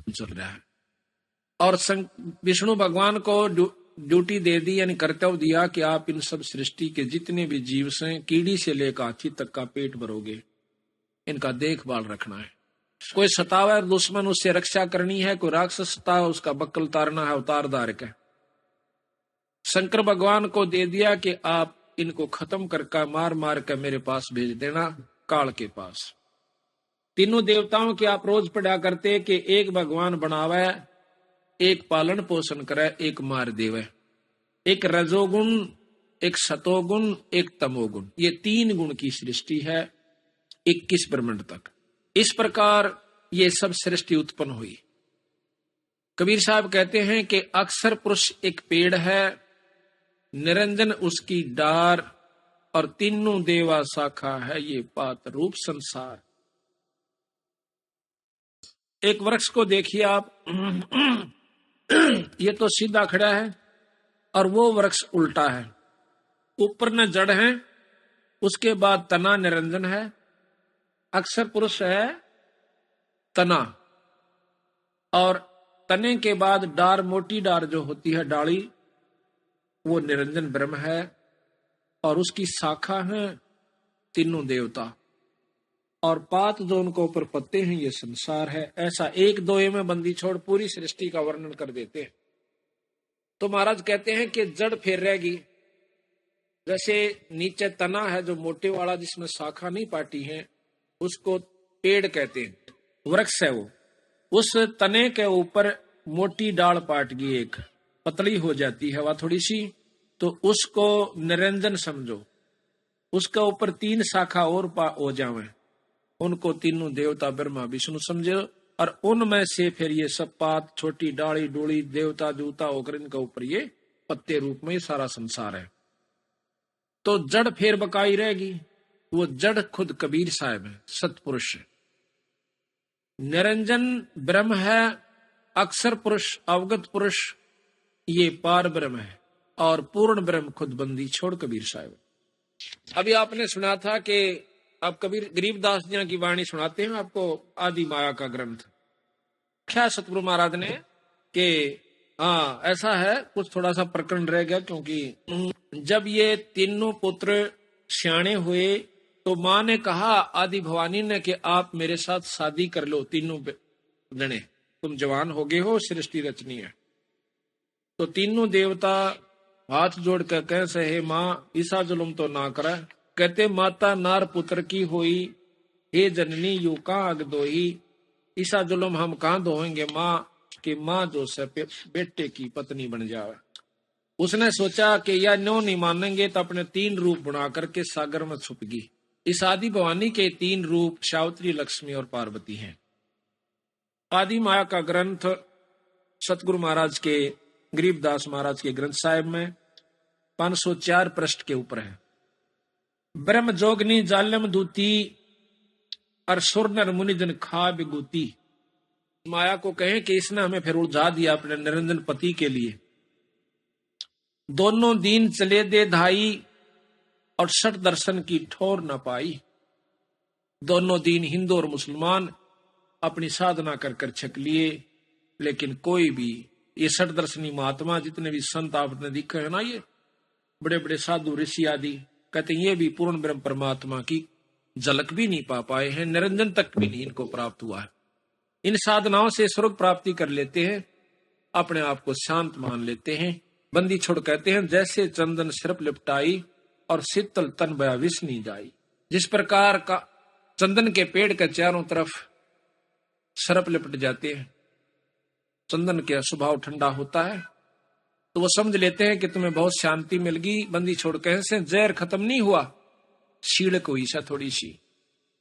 चल रहा है। और विष्णु भगवान को ड्यूटी दे दी, यानी कर्तव्य दिया कि आप इन सब सृष्टि के जितने भी जीव से कीड़ी से लेकर हाथी तक का पेट भरोगे, इनका देखभाल रखना है। कोई सतावा दुश्मन, उससे रक्षा करनी है। कोई राक्षस सतावा, उसका बक्कल उतारना है, उतार दार के। शंकर भगवान को दे दिया कि आप इनको खत्म करके मार मार कर मेरे पास भेज देना, काल के पास। तीनों देवताओं की आप रोज पढ़ा करते कि एक भगवान बनावे, एक पालन पोषण करे, एक मार देवे। एक रजोगुण, एक सतोगुण, एक तमोगुण, ये 3 गुण की सृष्टि है 21 ब्रह्मांड तक। इस प्रकार ये सब सृष्टि उत्पन्न हुई। कबीर साहब कहते हैं कि अक्षर पुरुष एक पेड़ है, निरंजन उसकी डार, और तीनों देवा शाखा है ये पात रूप संसार। एक वृक्ष को देखिए आप, ये तो सीधा खड़ा है और वो वृक्ष उल्टा है। ऊपर न जड़ है, उसके बाद तना निरंजन है, अक्षर पुरुष है तना, और तने के बाद डार, मोटी डार जो होती है डाली, वो निरंजन ब्रह्म है, और उसकी शाखा है तीनों देवता, और पात जो उनको ऊपर पत्ते हैं ये संसार है। ऐसा एक दोहे में बंदी छोड़ पूरी सृष्टि का वर्णन कर देते हैं। तो महाराज कहते हैं कि जड़ फिर रहेगी, जैसे नीचे तना है जो मोटे वाला, जिसमें शाखा नहीं पाटी है, उसको पेड़ कहते हैं, वृक्ष है वो। उस तने के ऊपर मोटी डाल पाट गई, एक पतली हो जाती है वह थोड़ी सी, तो उसको निरंजन समझो। उसके ऊपर 3 शाखा और हो जावे, उनको तीनों देवता ब्रह्मा विष्णु समझो, और उनमें से फिर ये सब पात, छोटी डाली डोली, देवता जूता होकर इनके ऊपर ये पत्ते रूप में सारा संसार है। तो जड़ फिर बकाई रहेगी, वो जड़ खुद कबीर साहब है, सतपुरुष है। निरंजन ब्रह्म है, अक्षर पुरुष, अवगत पुरुष ये पार ब्रह्म है, और पूर्ण ब्रह्म खुद बंदी छोड़ कबीर साहब। अभी आपने सुना था कि आप कबीर गरीबदास जी की वाणी सुनाते हैं आपको, आदि माया का ग्रंथ। क्या सतगुरु महाराज ने कि हाँ ऐसा है, कुछ थोड़ा सा प्रकरण रह गया, क्योंकि जब ये तीनों पुत्र सियाणे हुए तो माँ ने कहा आदि भवानी ने कि आप मेरे साथ शादी कर लो, तीनों जने, तुम जवान हो गए हो, सृष्टि रचनी है। तो तीनों देवता हाथ जोड़ कर कह से, हे माँ ईसा जुलम तो ना करे। कहते माता नार पुत्र की होई, हे जननी यू कहाँ अग दोही। ईसा जुलम हम कहाँ धोएंगे माँ, कि माँ जो से बेटे की पत्नी बन जावे। उसने सोचा कि या नो नहीं मानेंगे तो अपने 3 रूप बना करके सागर में छुप गई। इस आदि भवानी के 3 रूप सावित्री, लक्ष्मी और पार्वती हैं। आदि माया का ग्रंथ सतगुरु महाराज के, गरीबदास महाराज के ग्रंथ साहिब में 504 पृष्ठ के ऊपर है। ब्रह्म जोगनी जालम दूती, और सुर नर मुनिजन खा बिगूती। माया को कहें कि इसने हमें फिर उलझा दिया अपने निरंजन पति के लिए। दोनों दीन चले दे धाई, और सठ दर्शन की ठोर न पाई। दोनों दीन हिंदू और मुसलमान अपनी साधना कर कर छक लिए, लेकिन कोई भी ये सठ दर्शनी महात्मा जितने भी संत आपने दिखे है ना, ये बड़े बड़े साधु ऋषि आदि, कहते हैं ये भी पूर्ण ब्रह्म परमात्मा की झलक भी नहीं पा पाए हैं, निरंजन तक भी नहीं इनको प्राप्त हुआ है। इन साधनाओं से स्वर्ग प्राप्ति कर लेते हैं, अपने आप को शांत मान लेते हैं। बंदी छोड़ कहते हैं जैसे चंदन सिर्फ लिपटाई, और शीतल तन बया विष नहीं जाई। जिस प्रकार का चंदन के पेड़ के चारों तरफ सरप लिपट जाते हैं, चंदन का स्वभाव ठंडा होता है, तो वो समझ लेते हैं कि तुम्हें बहुत शांति मिल गई। बंदी छोड़ कहे से जहर खत्म नहीं हुआ, शीड़क हुई सा थोड़ी सी।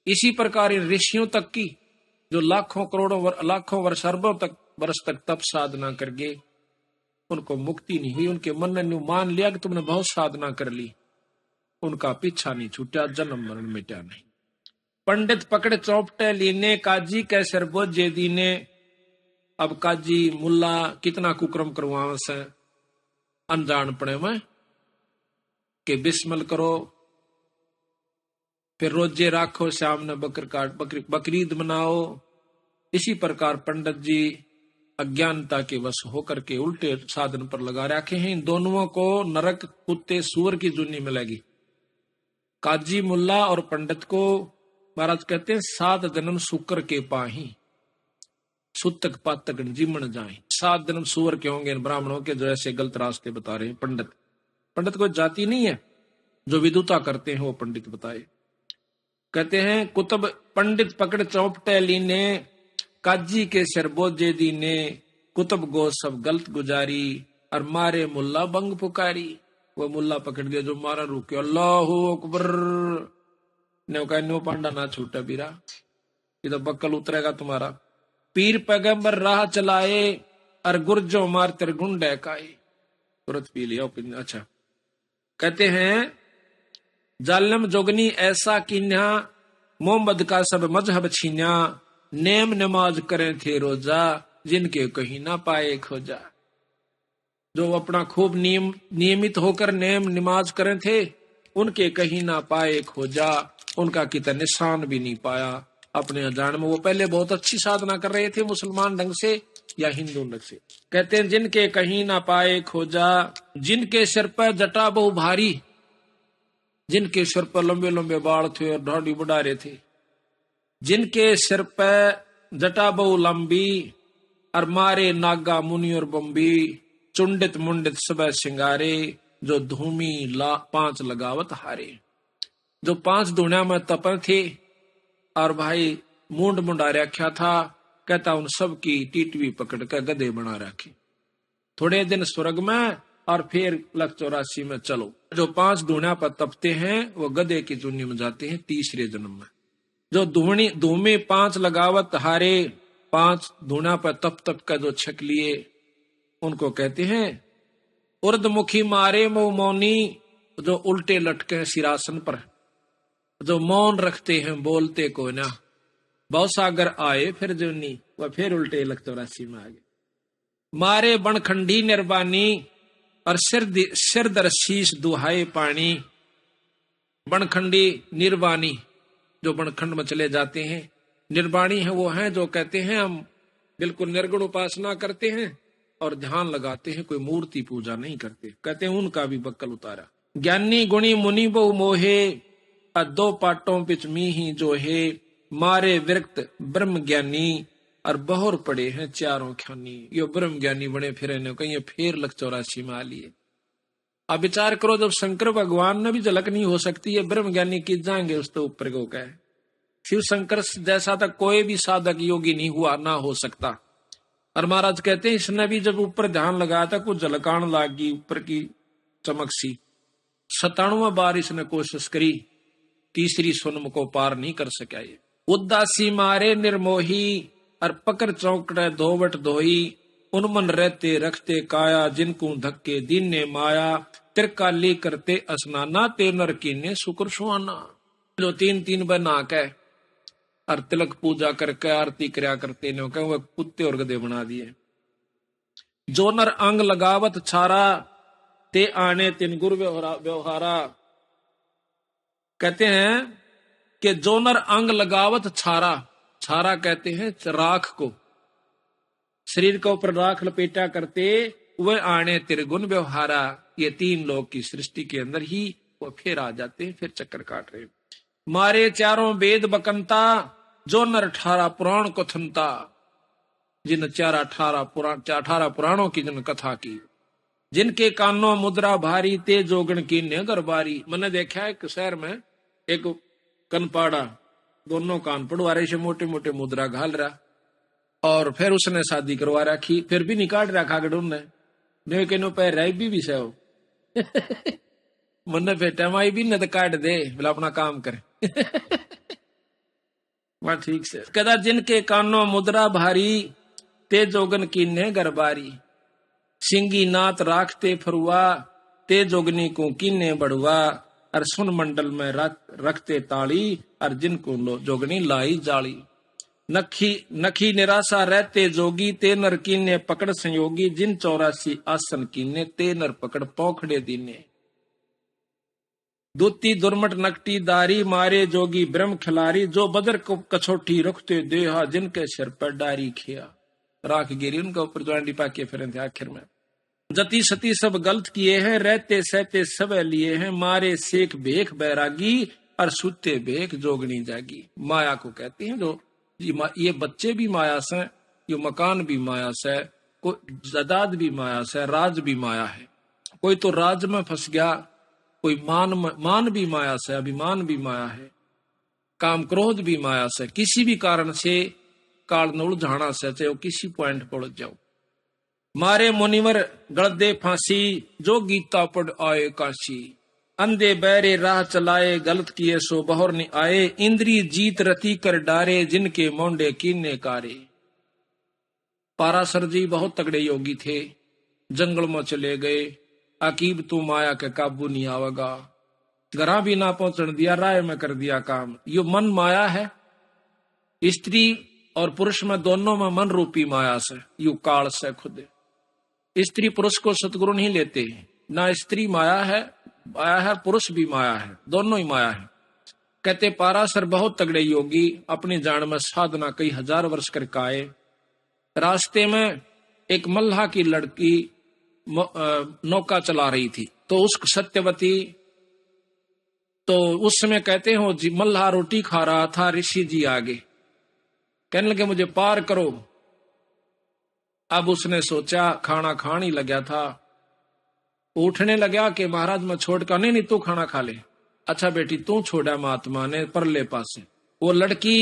इसी प्रकार इन ऋषियों तक की जो लाखों करोड़ों लाखों वर्ष अरबों तक वर्ष तक तप साधना कर गए, उनको मुक्ति नहीं हुई। उनके मन ने मान लिया कि तुमने बहुत साधना कर ली, उनका पीछा नहीं छूटा, जन्म मरण मिटा नहीं। पंडित पकड़ चौपटे लीने, काजी के सिर बोझे दीने। अब काजी मुल्ला कितना कुक्रम करवावे से अनजान पड़े में, कि बिस्मिल करो, फिर रोजे राखो, शाम ने बकरीद मनाओ। इसी प्रकार पंडित जी अज्ञानता के वश होकर के उल्टे साधन पर लगा रखे हैं। इन दोनों को नरक कुत्ते सूअर की जुनी मिलेगी। काजी मुल्ला और पंडित को महाराज कहते हैं 7 जन्म शुक्र के पाही, सुतक पातक जीमन जाए। 7 जन्म सूअर के होंगे इन ब्राह्मणों के, जो ऐसे गलत रास्ते बता रहे हैं। पंडित कोई जाति नहीं है, जो विदुता करते हैं वो पंडित बताए। कहते हैं कुतुब पंडित पकड़ चौपटे लीने, काजी के सिर बोझे दीने, कुतुब गो सब गलत गुजारी, और मारे मुल्ला बंग पुकारी। वो मुल्ला पकड़ दिया जो मारा, रुके अल्लाहू अकबर ने कहा नो पांडा ना छूटा बीरा, ये तो बक्कल उतरेगा तुम्हारा। पीर पैगंबर राह चलाए, और गुर्जो मार तेरे गुंडे काए। तुरंत पी लिया। अच्छा कहते हैं जालम जोगनी ऐसा किन्या, मोहम्मद का सब मजहब छीन्या, नेम नमाज करें थे रोजा, जिनके कहीं ना पाए खोजा। जो अपना खूब नियमित होकर नेम नमाज करें थे, उनके कहीं ना पाए खोजा, उनका कितना निशान भी नहीं पाया। अपने अजान में वो पहले बहुत अच्छी साधना कर रहे थे, मुसलमान ढंग से या हिंदू ढंग से। कहते हैं जिनके कहीं ना पाए खोजा, जिनके सिर पर जटा बहु भारी, जिनके सिर पर लंबे लंबे बाल थे और दाढ़ी बढ़ा रहे थे, जिनके सिर पर जटा बहु लंबी, और मारे नागा मुनि और बम्बी, चुंडित मुंडित सब सिंगारे, जो धूमी 5 लगावत हारे। जो 5 धुनिया में तपन थे और भाई मुंड मुंडा रखा था। कहता उन सब की टीटवी पकड़ कर गधे बना रखे। थोड़े दिन स्वर्ग में और फिर 184 में चलो। जो 5 धुनिया पर तपते हैं वो गधे की चुन्नी में जाते हैं तीसरे जन्म में। जो धूमे 5 लगावत हारे, 5 धुनिया पर तप का जो छक लिए, उनको कहते हैं उर्दमुखी मारे मो मौनी, जो उल्टे लटके सिरासन पर, जो मौन रखते हैं बोलते को ना। भवसागर आए फिर जोनी, वह फिर उल्टे 184 में आ गए। मारे बनखंडी निर्वाणी, और सिर दर शीश दुहाए पानी। बनखंडी निर्वाणी, जो बनखंड में चले जाते हैं। निर्वाणी है वो है जो कहते हैं हम बिल्कुल निर्गुण उपासना करते हैं और ध्यान लगाते हैं, कोई मूर्ति पूजा नहीं करते। कहते हैं उनका भी बक्कल उतारा। ज्ञानी गुणी मुनि बहु मोहे, 2 पाटों पिच मी ही जो है, मारे विरक्त ब्रह्म ज्ञानी, और बहुर पड़े हैं 4 ख्यानी। यो ब्रह्म ज्ञानी बने फिरे ने कहीं फिर 184 में आ लिए। अब विचार करो, जब शंकर भगवान ने भी झलक नहीं हो सकती है, ब्रह्म ज्ञानी की जाएंगे उसके ऊपर को कहे। शिव शंकर जैसा तक कोई भी साधक योगी नहीं हुआ, ना हो सकता। और महाराज कहते हैं इसने भी जब ऊपर ध्यान लगाया था कुछ झलकान लागी ऊपर की चमक सी। 97 बार इसने कोशिश करी, तीसरी सुनम को पार नहीं कर सका। ये उदासी मारे निर्मोही, और पकड़ चौकड़े धोवट धोई, उनमन रहते रखते काया, जिनको धक्के दिन ने माया, तिरकाली करते स्नाना, ते नर कीने शुक्र सुहाना। जो 3 बार नाक है और तिलक पूजा करके आरती करया करते ने वह कुत्ते और गधे बना दिए। जो नर अंग लगावत छारा, ते आने तिन गुरु व्यवहारा। कहते हैं कि जो नर अंग लगावत छारा, छारा कहते हैं राख को, शरीर के ऊपर राख लपेटा करते, वह आने त्रिगुण व्यवहारा। ये 3 लोग की सृष्टि के अंदर ही वो फिर आ जाते हैं, फिर चक्कर काट रहे। मारे 4 वेद बकंता, जो नर 18 पुराण कथनता, जिन 18 पुराणों की जिन कथा की, जिनके कानों मुद्रा भारी, ते जोगण की ने दरबारी। मैंने देखा है एक शहर में एक कनपाड़ा, दोनों कान पड़वा रहे से मोटे मोटे मुद्रा घाल रहा, और फिर उसने शादी करवा रखी, फिर भी निकाल रखा गडून ने के नो पैर राई भी सहो मन फेटा माई भी न तो काट दे, बोला अपना काम करे वहां ठीक से। कदा जिनके कानों मुद्रा भारी, ते जोगन की ने गरबारी। सिंगी नात राखते फरुआ, ते जोगनी को कीने बढ़ुआ, और सुन मंडल में रखते ताली, और जिनको जोगनी लाई जाली। नखी निराशा रहते जोगी, ते नर कीने पकड़ संयोगी, जिन 84 आसन कीने, ते नर पकड़ पौखड़े दीने। दूती दुर्मट नकटी दारी, मारे जोगी ब्रह्म खिलारी, जो बदर को कछोटी रखते देहा, जिनके सिर पर डारी खिया। राख गिरी उनका ऊपर ज्वाइन डिपा के फिर थे आखिर में। जति सती सब गलत किए हैं, रहते सहते सब लिए हैं, मारे सेख भेख बैरागी और सुते भेख जोगनी जागी। माया को कहते हैं जो ये बच्चे भी माया से, ये मकान भी माया से, कोई जायदाद भी माया से, राज भी माया है। कोई तो राज में फंस गया, कोई मान भी माया से, अभिमान भी माया है, काम क्रोध भी माया से। किसी भी कारण से काल न उलझाना से, चाहे वो किसी पॉइंट पर उलझ जाओ। मारे मुनिवर गलदे फांसी, जो गीता पढ़ आए काशी, अंधे बैरे राह चलाए, गलत किए सो बहर नहीं आए, इंद्री जीत रति कर डारे, जिनके मोंडे कीने कारे। पाराशर जी बहुत तगड़े योगी थे, जंगल में चले गए, अकीब तू माया के काबू नहीं आवेगा, घरा भी ना पहुंचने दिया, राय में कर दिया काम। यो मन माया है, स्त्री और पुरुष में दोनों में मन रूपी माया से, यू काल से खुद। स्त्री पुरुष को सतगुरु नहीं लेते, ना स्त्री माया है पुरुष भी माया है, दोनों ही माया है। कहते पाराशर बहुत तगड़े योगी, अपनी जान में साधना कई हजार वर्ष करके आए। रास्ते में एक मल्लाह की लड़की नौका चला रही थी, तो उस सत्यवती, तो उस समय कहते हो जी मल्लाह रोटी खा रहा था, ऋषि जी आगे कहने लगे मुझे पार करो। अब उसने सोचा, खाना खान ही लगा था, उठने लगा कि महाराज मैं छोड़ कर, नहीं तू खाना खा ले। अच्छा बेटी तू छोड़ा महात्मा ने परले पास से वो लड़की।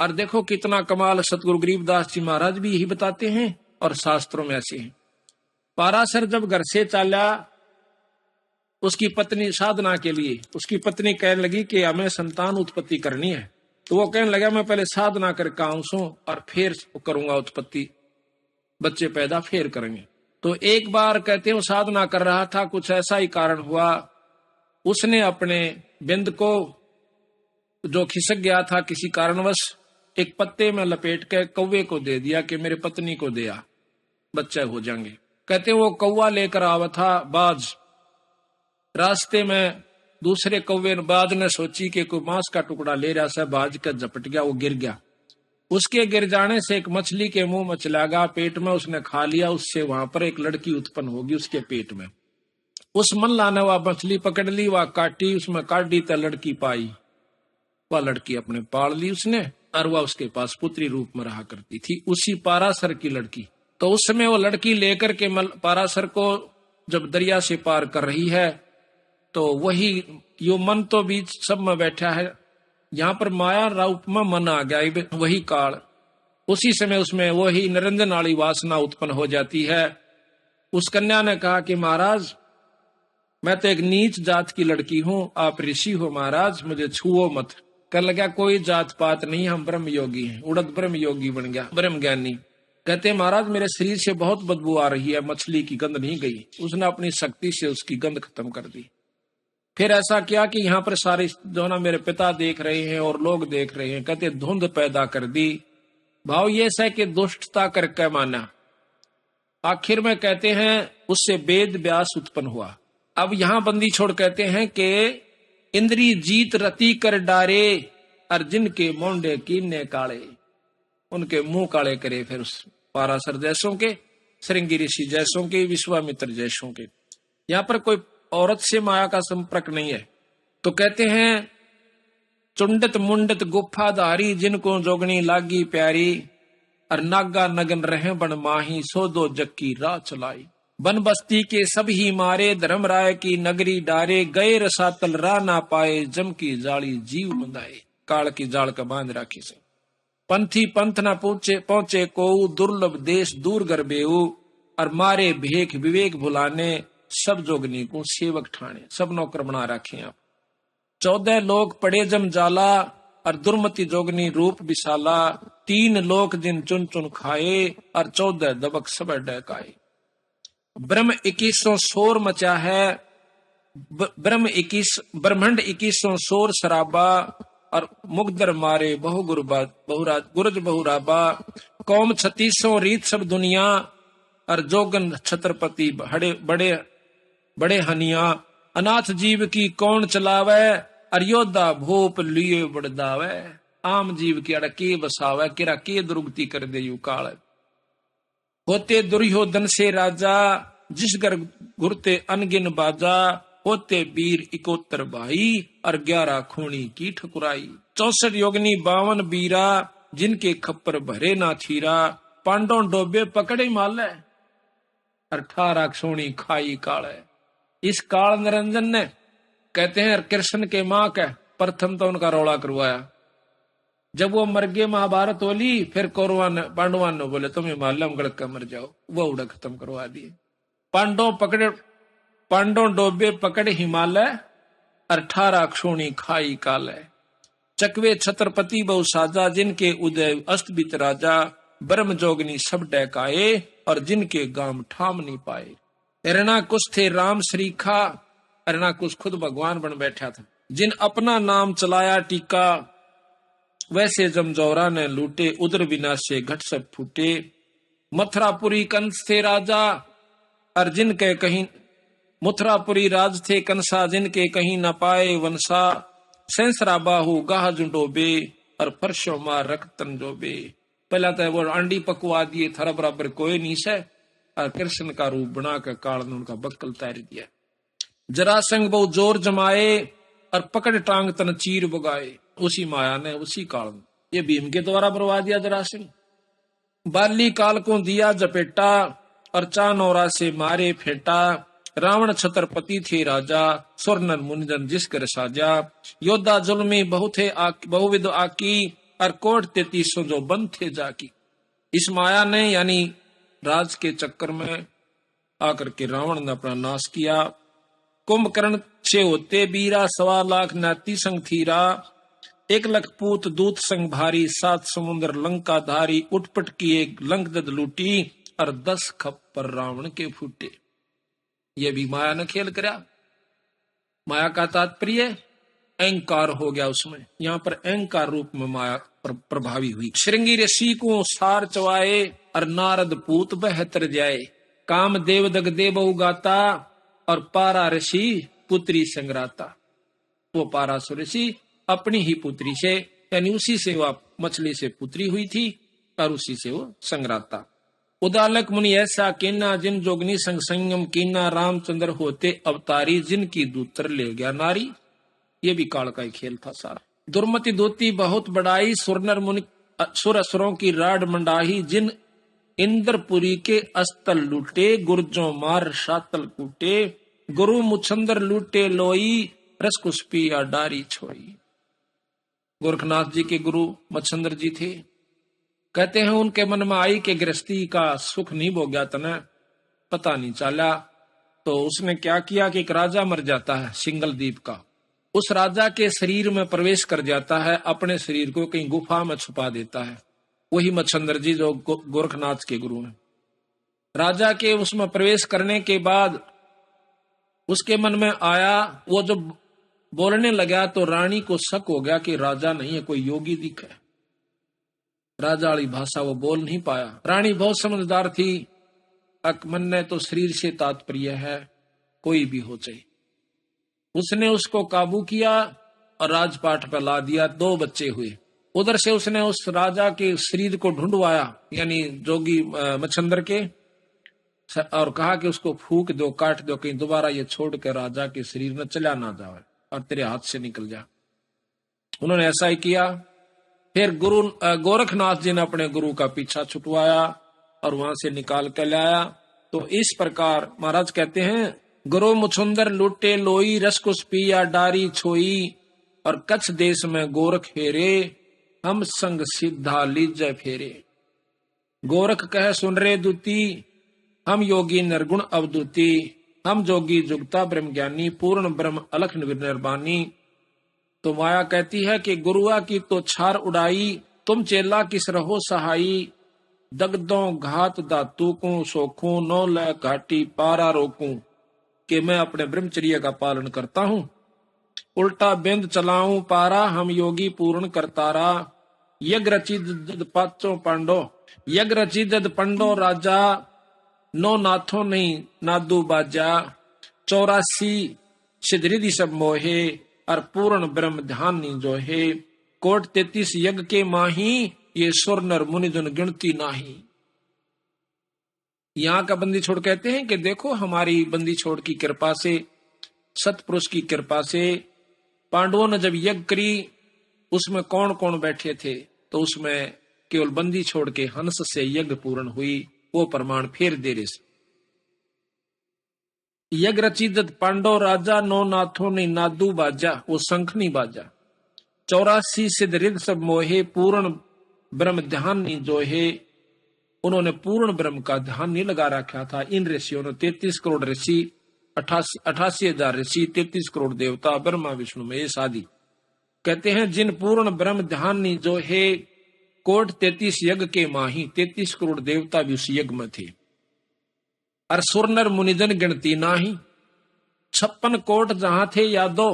और देखो कितना कमाल, सतगुरु गरीबदास जी महाराज भी यही बताते हैं और शास्त्रों में ऐसे हैं। पाराशर जब घर से चला, उसकी पत्नी साधना के लिए, उसकी पत्नी कहने लगी कि हमें संतान उत्पत्ति करनी है, तो वो कहने लगा मैं पहले साधना करके आऊं और फिर करूंगा उत्पत्ति, बच्चे पैदा फिर करेंगे। तो एक बार कहते हैं साधना कर रहा था, कुछ ऐसा ही कारण हुआ, उसने अपने बिंद को जो खिसक गया था किसी कारणवश, एक पत्ते में लपेट के कौवे को दे दिया कि मेरे पत्नी को दिया, बच्चे हो जाएंगे। कहते वो कौवा लेकर आवा था बाज, रास्ते में दूसरे कौवे बाज ने सोची कि कोई मांस का टुकड़ा ले रहा था, बाज का झपट गया, वो गिर गया। उसके गिर जाने से एक मछली के मुंह में चला गया, पेट में उसने खा लिया, उससे वहां पर एक लड़की उत्पन्न होगी उसके पेट में। उस मल्ला ने वह मछली पकड़ ली, वह काटी, उसमें काट दी तो लड़की पाई, वह लड़की अपने पाल ली उसने, और वह उसके पास पुत्री रूप में रहा करती थी, उसी पाराशर की लड़की। तो उस समय वो लड़की लेकर के पाराशर को जब दरिया से पार कर रही है, तो वही यो मन तो बीच सब में बैठा है, यहाँ पर माया रूप में मन आ गया, वही काल। उसी समय उसमें वही निरंजन वाली वासना उत्पन्न हो जाती है। उस कन्या ने कहा कि महाराज मैं तो एक नीच जात की लड़की हूँ, आप ऋषि हो महाराज, मुझे छुओ मत। कर लगा कोई जात पात नहीं, हम ब्रह्म योगी हैं। उड़द ब्रह्म योगी बन गया, ब्रह्म ज्ञानी। कहते महाराज मेरे शरीर से बहुत बदबू आ रही है, मछली की गंध नहीं गई। उसने अपनी शक्ति से उसकी गंध खत्म कर दी। फिर ऐसा किया कि यहाँ पर सारे जो ना मेरे पिता देख रहे हैं और लोग देख रहे हैं, कहते धुंध पैदा कर दी। भाव ये है कि दुष्टता करके माना। आखिर में कहते हैं उससे वेद व्यास उत्पन्न हुआ। अब यहाँ बंदी छोड़ कहते हैं कि इंद्री जीत रति कर डारे, अर्जुन के मोंडे कीने काले, उनके मुंह काले करे। फिर उस पाराशर जैसों के, श्रृंगी ऋषि जैसों के, विश्वामित्र जैसों के। यहाँ पर कोई औरत से माया का संपर्क नहीं है। तो कहते हैं चुंडत मुंडत गुफाधारी, जिनको जोगनी लागी प्यारी, और नागा नगन रहे बन माही, सो दो जग की राह चलाई। बन बस्ती के सब ही मारे, धर्मराय की नगरी डारे, गए रसातल राह ना पाए, जम की जाली जीव बंधाए। काल की जाल का बांध राखी से पंथी पंथ ना पहुंचे को, दुर्लभ देश दूर गरबेऊ, और मारे भेख विवेक भुलाने, सब जोगनी को सेवक ठाणे। सब नौकर बना रखे आप। 14 लोग पड़े जम जाला, और दुर्मति जोगनी रूप विशाला, 3 लोक जिन चुन चुन खाए, और 14 दबक सब डकाए। ब्रह्म 21 शोर मचा है, ब्रह्मंड 21 शोर शराबा, और मुगदर मारे बहु गुरज बहुराबा। कौम 36 रीत सब दुनिया, और जोगन छत्रपति बड़े हनिया। अनाथ जीव की कौन चलावे, और योद्धा भूप लिए बड़दावे। आम जीव के अड़ के बसावे केरा के दुर्गति कर दे यू काल। होते दुर्योधन से राजा जिस घर घुरते अनगिन बाजा, होते वीर इकोत्तर भाई और 11 खूनी की ठकुराई। 64 योगनी 52 बीरा जिनके खप्पर भरे ना थीरा, पांडव डोबे पकड़े माले 18 सोनी खाई काल। इस काल निरंजन ने कहते हैं कृष्ण के मां का प्रथम तो उनका रौला करवाया। जब वो मर गए महाभारत होली, फिर कौरवा ने पांडवा ने बोले तुम्हें मालूम गड़क कर मर जाओ, वो उड़ा खत्म करवा दिए। पांडव डोबे पकड़े हिमालय 18 क्षोणी खाई काल। चकवे छत्रपति बहु साजा जिनके उदय अस्तबित राजा, ब्रह्म जोगनी सब डैकाए और जिनके गाम ठाम नहीं पाए। हिरणाकुश थे राम श्रीखा, हिरणाकुश खुद भगवान बन बैठा था। जिन अपना नाम चलाया टीका, वैसे जमजौरा ने लूटे उदर विनाश से घट सब फूटे। मथुरापुरी कंस थे राजा और जिनके कहीं, मथुरापुरी राज थे कंसा जिनके कहीं न पाए वंशा। सेंसरा बाहु गाह जुडोबे और फर्शो मार रक्तन जोबे। पहला तो वो अंडी पकवा दिए, थारा बराबर कोई नहीं से, और कृष्ण का रूप बना कर काल ने उनका बक्कल तैर दिया। जरासंग बहु जोर जमाए और पकड़ टांग तन चीर बगाए। उसी माया ने उसी काल में ये भीम के द्वारा बरवा दिया जरासंग। बाली काल को दिया जपेटा और चानौरा से मारे फेटा। रावण छत्रपति थे राजा, स्वर्णन मुनिजन जिस कर साजा। योद्धा जुल्मी बहुविध आकी और कोट 33 जो बंद थे जाकी। इस माया ने यानी राज के चक्कर में आकर के रावण ने अपना नाश किया। कुंभकर्ण से होते बीरा 1.25 लाख नाती संग थीरा। 1 लाख पूत दूत संग भारी, 7 समुद्र लंका धारी। उठपट किए लंक दद लूटी और 10 खप्पर रावण के फूटे। ये भी माया ने खेल करा। माया का तात्पर्य अहंकार हो गया उसमें। यहाँ पर अहंकार रूप में माया प्रभावी हुई। श्रृंगी ऋषि को सार चवाए और नारद पूत बहतर जाए। काम देव दग देव उगाता और पारा ऋषि पुत्री संग्राता। वो पारासुर ऋषि अपनी ही पुत्री से यानी उसी से वह मछली से पुत्री हुई थी और उसी से वो संग्राता। उदालक मुनि ऐसा कीना जिन जोगनी संग संयम कीना। रामचंद्र होते अवतारी जिनकी दूतर ले गया नारी। ये भी काल का ही खेल था सारा। दुर्मति दूती बहुत बड़ाई, सुरनर मुनि सुर असुरों की राड मंडाही। जिन इंद्रपुरी के अस्तल लूटे, गुर्जों मार शातल कूटे। गुरु मुछंदर लूटे लोई, रसकुस्पी या डारी छोई। गोरखनाथ जी के गुरु मच्छंदर जी थे। कहते हैं उनके मन में आई कि गृहस्थी का सुख नहीं भोग्या तने, पता नहीं चला। तो उसने क्या किया कि एक राजा मर जाता है सिंगल द्वीप का। उस राजा के शरीर में प्रवेश कर जाता है, अपने शरीर को कहीं गुफा में छुपा देता है। वही मच्छंदर जी जो गोरखनाथ के गुरु हैं। राजा के उसमें प्रवेश करने के बाद उसके मन में आया, वो जब बोलने लगा तो रानी को शक हो गया कि राजा नहीं है, कोई योगी दिखा। राजा वाली भाषा वो बोल नहीं पाया। रानी बहुत समझदार थी। मन ने तो शरीर से तात्पर्य है, कोई भी हो चाहिए। उसने उसको काबू किया और राजपाट पर ला दिया। 2 बच्चे हुए। उधर से उसने उस राजा के शरीर को ढूंढवाया यानी जोगी मच्छंदर के, और कहा कि उसको फूक दो, काट दो, कहीं दोबारा ये छोड़ के राजा के शरीर में चला ना जाए और तेरे हाथ से निकल जा। उन्होंने ऐसा ही किया। फिर गुरु गोरखनाथ जी ने अपने गुरु का पीछा छुटवाया और वहां से निकाल कर लाया। तो इस प्रकार महाराज कहते हैं, गुरु मुछुंदर लूटे लोई, रसकुस पिया डारी छोई। और कच्छ देश में गोरख फेरे, हम संग सिद्धा लीजय फेरे। गोरख कह सुन रे दूती, हम योगी निर्गुण अवधूति। हम जोगी जुगता ब्रह्म ज्ञानी, पूर्ण ब्रह्म अलख निर्वाणी। तो माया कहती है कि गुरुआ की तो छार उड़ाई, तुम चेला किस रहो सहाई। दगदों घात दातू को सोखूं, नौ ल घाटी पारा रोकूं। कि मैं अपने ब्रह्मचर्य का पालन करता हूँ, उल्टा बिंद चलाऊं पारा। हम योगी पूर्ण करतारा। यज्ञ रची जद पाचों पांडो, यज्ञ रची जद पंडो राजा। नो नाथों नहीं नादू बाजा, 84 सिद्धि सब मोहे। और पूर्ण ब्रह्म ध्यान नी जो है, कोट 33 यज्ञ के माही, ये सुर नर मुनि जन गिनती नाही। यहाँ का बंदी छोड़ कहते हैं कि देखो हमारी बंदी छोड़ की कृपा से, सतपुरुष की कृपा से पांडवों ने जब यज्ञ करी उसमें कौन कौन बैठे थे, तो उसमें केवल बंदी छोड़ के हंस से यज्ञ पूर्ण हुई। वो प्रमाण फिर दे रहे। यज्ञ रचित पांडव राजा, नौ नाथों ने नादू बाजा, वो शंखनी बाजा। 84 सिद्ध रिद सब मोहे, पूर्ण ब्रह्म ध्यान नहीं जो है। उन्होंने पूर्ण ब्रह्म का ध्यान नहीं लगा रखा था। इन ऋषियों ने 33 करोड़ ऋषि, 88,000 ऋषि, 33 करोड़ देवता, ब्रह्मा विष्णु महेश आदि। कहते हैं जिन पूर्ण ब्रह्म ध्यान नहीं जो है, कोट 33 यज्ञ के माही, 33 करोड़ देवता भी उस यज्ञ में थे। और सुर नर मुनिजन गिनती नाही, 56 कोट जहां थे यादो,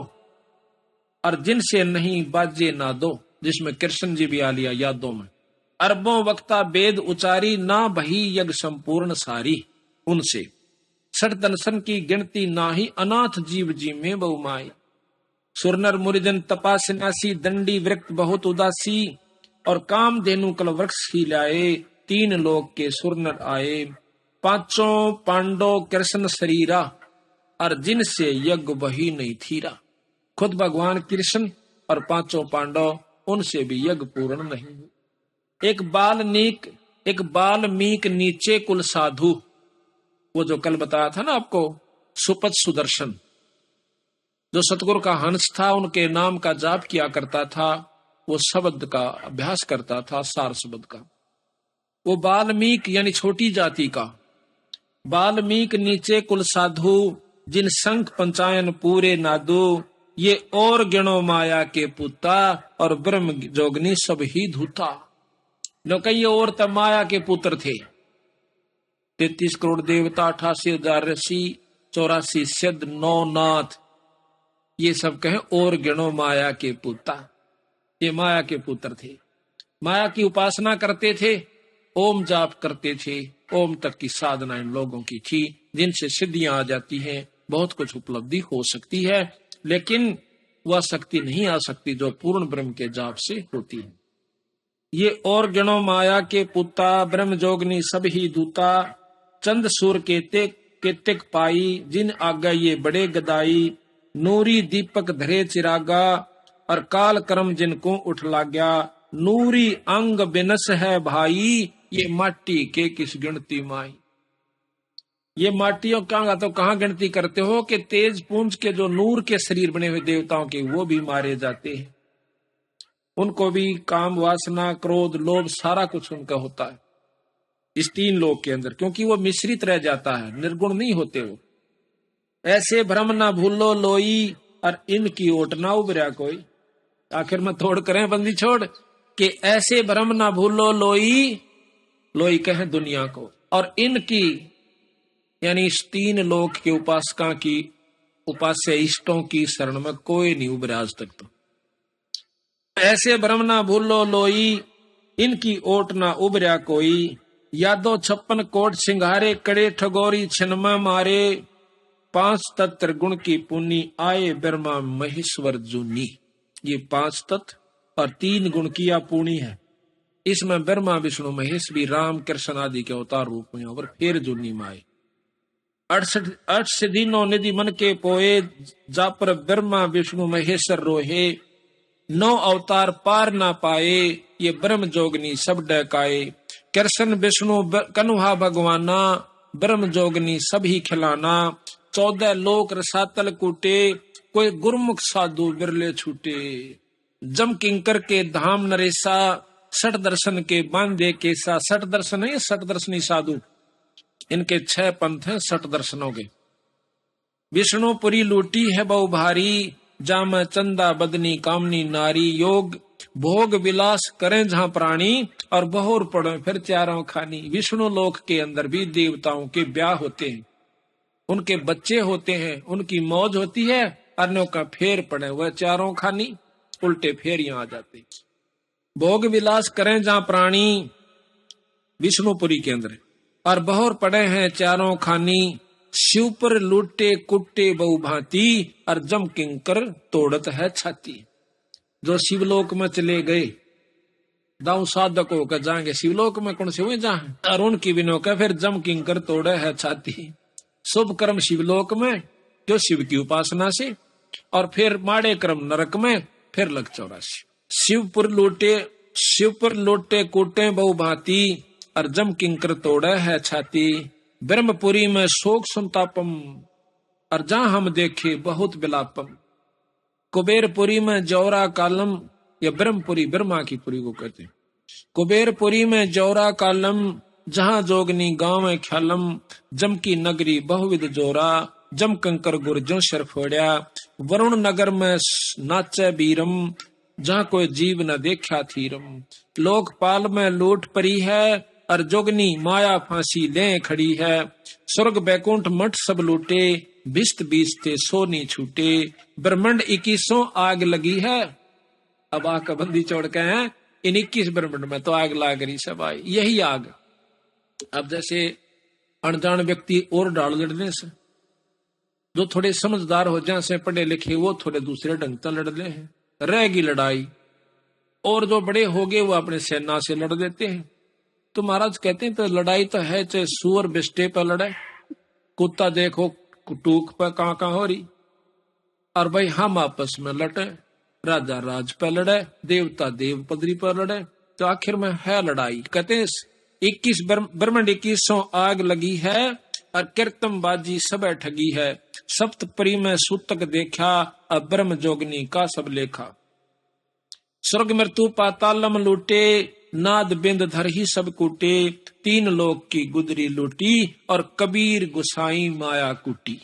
और जिनसे नहीं बाजे ना दो, जिसमें कृष्ण जी भी आ लिया यादों में। अरबों वक्ता वेद उचारी, ना भई यज्ञ संपूर्ण सारी, उनसे सठ दर्शन की गिनती नाही, अनाथ जीव जी में बहुमाई। सुरनर मुरिजन तपा सन्यासी, दंडी वृक्त बहुत उदासी, और काम धेनु कल वृक्ष ही लाए, 3 लोक के सुरनर आए। 5 पांडव कृष्ण शरीरा, और जिनसे यज्ञ वही नहीं थीरा। खुद भगवान कृष्ण और 5 पांडव, उनसे भी यज्ञ पूर्ण नहीं। एक बाल्मीक नीचे कुल साधु, वो जो कल बताया था ना आपको, सुपथ सुदर्शन, जो सतगुरु का हंस था, उनके नाम का जाप किया करता था, वो शब्द का अभ्यास करता था, सार शब्द का। वो बाल्मीक यानी छोटी जाति का। बाल्मीक नीचे कुल साधु, जिन संख पंचायन पूरे नादू, ये और गिणो माया के पुता, और ब्रह्म जोगनी सब ही धूता। लो कई और तब माया के पुत्र थे। 33 करोड़ देवता, 88,000 ऋषि, 84 सिद्ध, 9 नाथ, ये सब कहें और गिणो माया के पुता। ये माया के पुत्र थे, माया की उपासना करते थे, ओम जाप करते थे। ओम तक की साधना इन लोगों की थी, जिनसे सिद्धियां आ जाती हैं, बहुत कुछ उपलब्धि हो सकती है, लेकिन वह शक्ति नहीं आ सकती जो पूर्ण ब्रह्म के जाप से होती है। ये और गणों माया के पुता, ब्रह्म जोगनी सब ही दूता, चंद सूर के तिक पाई, जिन आगा ये बड़े गदाई, नूरी दीपक धरे चिरागा, और काल कर्म जिनको उठ लाग्या, नूरी अंग बिनस है भाई, ये माटी के किस गिनती माई। ये माटियों का तो कहाँ गिनती करते हो कि तेज पुंज के जो नूर के शरीर बने हुए देवताओं के, वो भी मारे जाते हैं। उनको भी काम वासना क्रोध लोभ सारा कुछ उनका होता है इस 3 लोक के अंदर, क्योंकि वो मिश्रित रह जाता है, निर्गुण नहीं होते वो। ऐसे भ्रम ना भूलो लोई, और इनकी ओट ना उबरा कोई। आखिर में थोड़ करें बंदी छोड़ कि ऐसे भ्रम ना भूलो लोई, लोई कहें दुनिया को, और इनकी यानी इस 3 लोक के उपासका की, उपास्य इष्टों की शरण में कोई नहीं उबरा आज तक। तो ऐसे भ्रम ना भूलो लोई, इनकी ओट ना उबरा कोई। यादो 56 कोट सिंघारे, कड़े ठगोरी छिनमा मारे, 5 तत्व गुण की पुनी, आए ब्रह्मा महेश्वर जूनी। ये 5 तत्व और 3 गुण की पुणी है। इसमें ब्रह्मा विष्णु महेश भी राम कृष्ण आदि के अवतार रूप में और फिर जूनी माए। 68 सिद्धि 9 निधि मन के पोए, जा पर ब्रह्मा विष्णु महेश्वर रोहे, 9 अवतार पार ना पाए, ये ब्रह्म जोगनी सब डकाए। कृष्ण विष्णु कन्हा भगवाना, ब्रह्म जोगनी सभी खिलाना, 14 लोक रसातल कूटे, कोई गुरमुख साधु बिरले छूटे। जम किंकर के धाम नरेसा, 60 दर्शन के बांधे केसा। 60 दर्शन है, 60 दर्शनी साधु, इनके 6 पंथ हैं 60 दर्शनों के। विष्णुपुरी लूटी है बहु भारी, जाम चंदा बदनी कामनी नारी। योग भोग विलास करें जहां प्राणी, और बहुर पड़े फिर चारों खानी। विष्णु लोक के अंदर भी देवताओं के ब्याह होते हैं, उनके बच्चे होते हैं, उनकी मौज होती है, अन्यों का फेर पड़े हुए चारों खानी, उल्टे फेर यहां आ जाते। भोग विलास करें जहां प्राणी, विष्णुपुरी के अंदर, और बहुर पड़े हैं चारों खानी। शिव पर लूटे कुट्टे बहु भांति, और जम किंकर तोड़त है छाती। जो शिवलोक में चले गए दाऊ साधक होकर जाएंगे शिवलोक में, कौन से हुए जहां अरुण की बिनो का फिर जम किंकर तोड़े है छाती। शुभ कर्म शिवलोक में जो शिव की उपासना से, और फिर माड़े कर्म नरक में, फिर लग 84। शिवपुर लोटे कोटे बहु भांति, और जम किंकर तोड़े है छाती। ब्रह्मपुरी में शोक संतापम, और जहां हम देखे बहुत विलापम। कुबेरपुरी में जौरा कालम, या ब्रह्मपुरी ब्रह्मा की पुरी को कहते हैं। कुबेरपुरी में जौरा कालम, जहां जोगनी गांव है ख्यालम। जम की नगरी बहुविध जोरा, जम कंकर गुर्जों सिर फोड़िया। वरुण नगर में नाचे बीरम, जहां कोई जीव न देखा थीरम। लोकपाल में लूट परी है, और जोगनी माया फांसी ले खड़ी है। स्वर्ग बैकुंठ मठ सब लूटे, बिस्त बीसते सोनी छूटे। ब्रह्मंड 21 आग लगी है। अब आग का बंदी छोड़ के हैं इन 21 ब्रह्मंड में तो आग लाग रही सब आई, यही आग। अब जैसे अनजान व्यक्ति और डाल लड़ने से, जो थोड़े समझदार हो जाए से पढ़े लिखे, वो थोड़े दूसरे ढंग से लड़ ले हैं, रहेगी लड़ाई। और जो बड़े हो गए वो अपने सेना से लड़ देते हैं। तो महाराज कहते हैं तो लड़ाई तो है, चाहे सुअर बिस्टे पर लड़े, कुत्ता देखो टूक पर कहाँ हो रही, और भाई हम आपस में लड़े, राजा राज पर लड़े, देवता देव पदरी पर लड़े, तो आखिर में है लड़ाई। कहते हैं 21 ब्रह्मंड 21 आग लगी है, और कीर्तन बाजी सब ठगी है। सप्तपरी में सूतक देखा, अब ब्रह्म जोगनी का सब लेखा। स्वर्ग मृत्यु पातालम लूटे, नाद बिंद धर ही सब कूटे। 3 लोक की गुदरी लूटी, और कबीर गुसाई माया कुटी।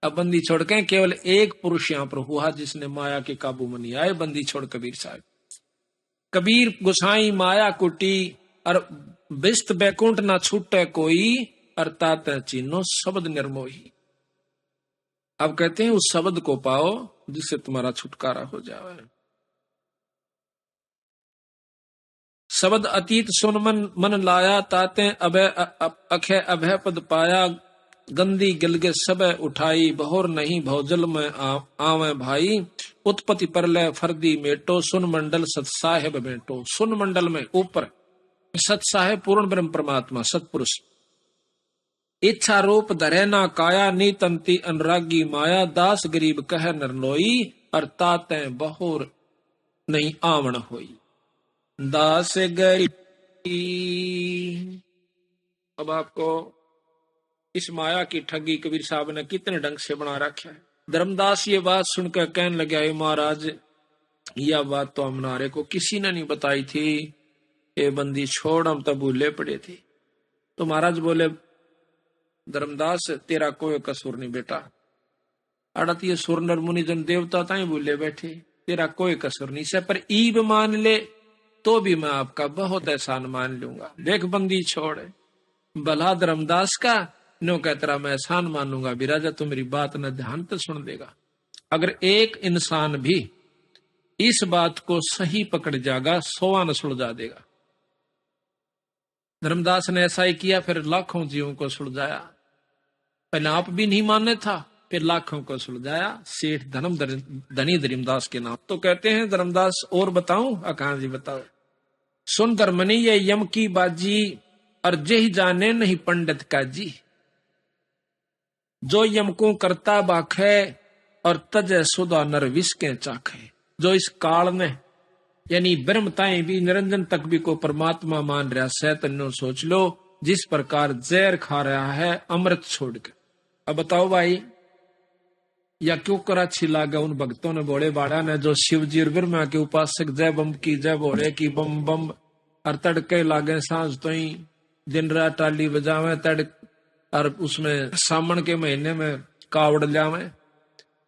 अब बंदी छोड़ के केवल एक पुरुष यहाँ पर हुआ जिसने माया के काबू में नहीं आए, बंदी छोड़ कबीर साहब। कबीर गुसाई माया कुटी, और बिस्त बैकुंठ ना छूटे कोई, अर्थात चीनो शब्द निर्मोही। अब कहते हैं उस शब्द को पाओ जिससे तुम्हारा छुटकारा हो जाए। शब्द अतीत सुन मन लाया, ताते अभय अखय अभय पद पाया। गंदी गिलगे सब उठाई, बहोर नहीं भौजल में आवे भाई। उत्पत्ति परलय फर्दी मेटो, सुन मंडल सत साहेब बेटो। सुन मंडल में ऊपर सत साहेब पूर्ण ब्रह्म परमात्मा सतपुरुष। इच्छा रूप धरे ना काया, नीतंती अनुरागी माया। दास गरीब कह नरलोई, अर्थात बहोर नहीं आवन होई। दास गरीब। अब आपको इस माया की ठगी कबीर साहब ने कितने ढंग से बना रखा है। धर्मदास ये बात सुनकर कहने लगे, महाराज यह बात तो हमारे को किसी ने नहीं बताई थी, ये बंदी छोड़, हम तो भूले पड़े थे। तो महाराज बोले, धर्मदास तेरा कोई कसूर नहीं बेटा, अड़त ये सुर नर मुनि जन देवता ताई भूले बैठे, तेरा कोई कसूर नहीं से, पर ईब मान ले तो भी मैं आपका बहुत एहसान मान लूंगा। देख बंदी छोड़, भला धर्मदास का नो कह तेरा मैं एहसान मानूंगा। बिराजा तो मेरी बात न ध्यान तो सुन देगा। अगर एक इंसान भी इस बात को सही पकड़ जाएगा, 100 न सुलझा देगा। धर्मदास ने ऐसा ही किया, फिर लाखों जीवों को सुलझाया। पहले आप भी नहीं माने था, फिर लाखों को सुलझाया। सेठ धनी धर्मदास के नाम। तो कहते हैं धर्मदास और बताऊं? कहां जी बताओ। सुन धर्मनी ये यम की बाजी, और जेहि जाने नहीं पंडित का जी। जो यम को करता बाखे, और तजय सुधा नर विष के चाखे। जो इस काल में यानी ब्रह्मताएं भी निरंजन तक भी को परमात्मा मान रहा है, तन्नो सोच लो जिस प्रकार जहर खा रहा है अमृत छोड़ के। अब बताओ भाई, या क्यों करा छिला गया उन भक्तों ने, भोले बाड़ा ने, जो शिव जी और ब्रह्मा के उपासक जय बम की जय भोले की बम बम। और तड़के लागे सांझ तो ही दिन रात टाली बजावे तड़, और उसमें सावन के महीने में कावड़ लियावे।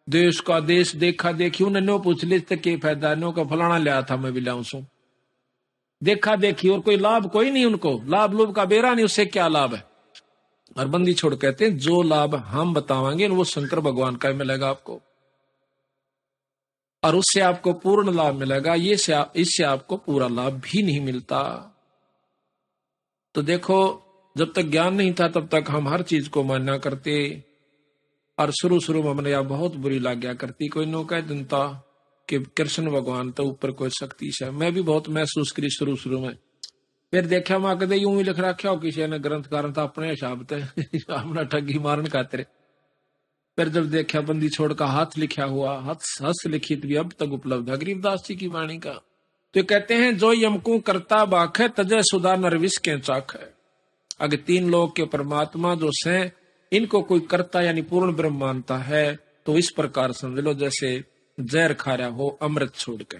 देश का देश देखा देखी, उन्होंने पूछ ली के फायदा नो का फलाना लिया था मैं भी लाऊं सू। देखा देखी और कोई लाभ कोई नहीं उनको, लाभ लोभ का बेरा नहीं, उससे क्या लाभ है। और बंदी छोड़ कहते हैं जो लाभ हम बतावांगे वो शंकर भगवान का मिलेगा आपको, और उससे आपको पूर्ण लाभ मिलेगा। ये इससे आपको पूरा लाभ भी नहीं मिलता। तो देखो, जब तक ज्ञान नहीं था तब तक हम हर चीज को मान्या करते, और शुरू शुरू में हमने यह बहुत बुरी लग गया करती। कोई नो कह जनता कि कृष्ण भगवान तो ऊपर कोई शक्ति है। मैं भी बहुत महसूस करी शुरू शुरू में, फिर देखा मां कदे यूं ही लिख रखा हो किसी ने ग्रंथकार तो अपने हिसाब से अपना ठगी मारन खातिर। फिर जब देखा बंदी छोड़ का हाथ लिखा हुआ, हस लिखित भी अब तक उपलब्ध है गरीबदास जी की वाणी का। तो कहते हैं जो यमकू करता बाख है तजय सुधा नरविश के चाख है। अगर तीन लोग के परमात्मा जो से इनको कोई करता यानी पूर्ण ब्रह्म मानता है तो इस प्रकार समझ लो जैसे जहर खा रहा हो अमृत छोड़ के।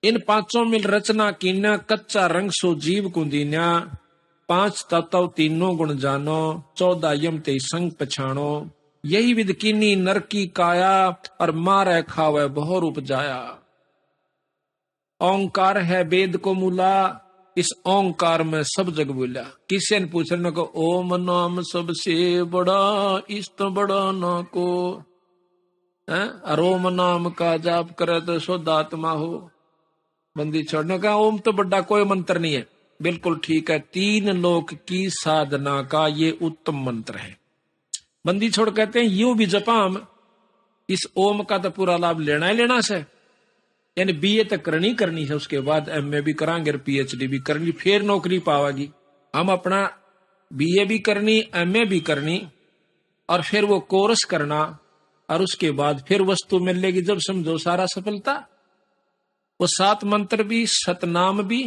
इन पांचों मिल रचना कीना कच्चा रंग सो जीव को दीना। पांच तत्व तीनों गुण जानो 14 यम ते संग पछाणो। यही विद कीनी नर की काया और मारे खावे बहु रूप जाया। ओंकार है वेद को मूला इस ओंकार में सब जग बोला। किसी ने पूछने को ओम नाम सबसे बड़ा इष्ट बड़ा ना को अरोम नाम का जाप करे तो शुद्ध आत्मा हो। बंदी छोड़ने का ओम तो बड़ा कोई मंत्र नहीं है, बिल्कुल ठीक है। तीन लोक की साधना का ये उत्तम मंत्र है। बंदी छोड़ कहते हैं यूं भी जपाम इस ओम का तो पूरा लाभ लेना ही लेना से, यानी बीए तक करनी है, उसके बाद एमए भी करांगे पीएचडी भी करनी, फिर नौकरी पावागी। हम अपना बीए भी करनी एमए भी करनी और फिर वो कोर्स करना और उसके बाद फिर वस्तु मिलेगी जब समझो सारा सफलता। वो 7 मंत्र भी सतनाम भी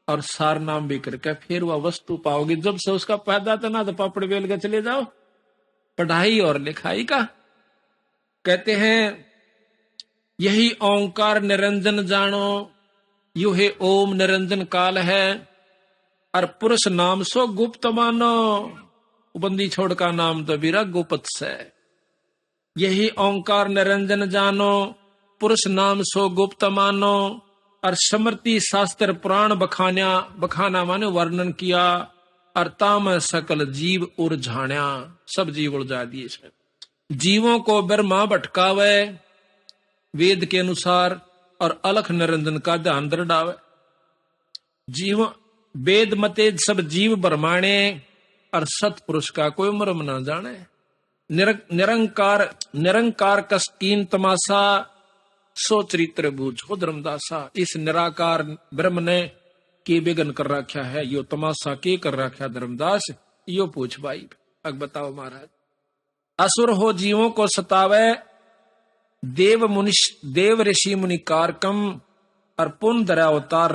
और सार नाम भी करके फिर वह वस्तु पाओगे। जब से उसका पैदा था ना तो पापड़ बेल के चले जाओ पढ़ाई और लिखाई का। कहते हैं यही ओंकार निरंजन जानो यू है ओम निरंजन काल है और पुरुष नाम सो गुप्त मानो। बंदी छोड़ का नाम तो बीरा गुप्त से। यही ओंकार निरंजन जानो पुरुष नाम सो गुप्त मानो। और स्मृति शास्त्र पुराण बखाना माने वर्णन किया और ताम सकल जीव उलझाण्या। सब जीव उलझा दिए इसमें। जीवों को ब्रह्मा भटकावे वेद के अनुसार और अलख निरंजन का ध्यान दृढ़ावे। जीव वेद मते सब जीव ब्रह्माणे और सतपुरुष का कोई मर्म न जाने। निरंकार कस्कीन तमाशा सो चरित्र बूझो धर्मदासा। इस निराकार ब्रह्म ने के विघन कर रखा है, यो तमाशा के कर रखा धर्मदास, यो पूछ भाई। अब बताओ महाराज। असुर हो जीवों को सतावे देव ऋषि मुनि कारकम और पुन दरावतार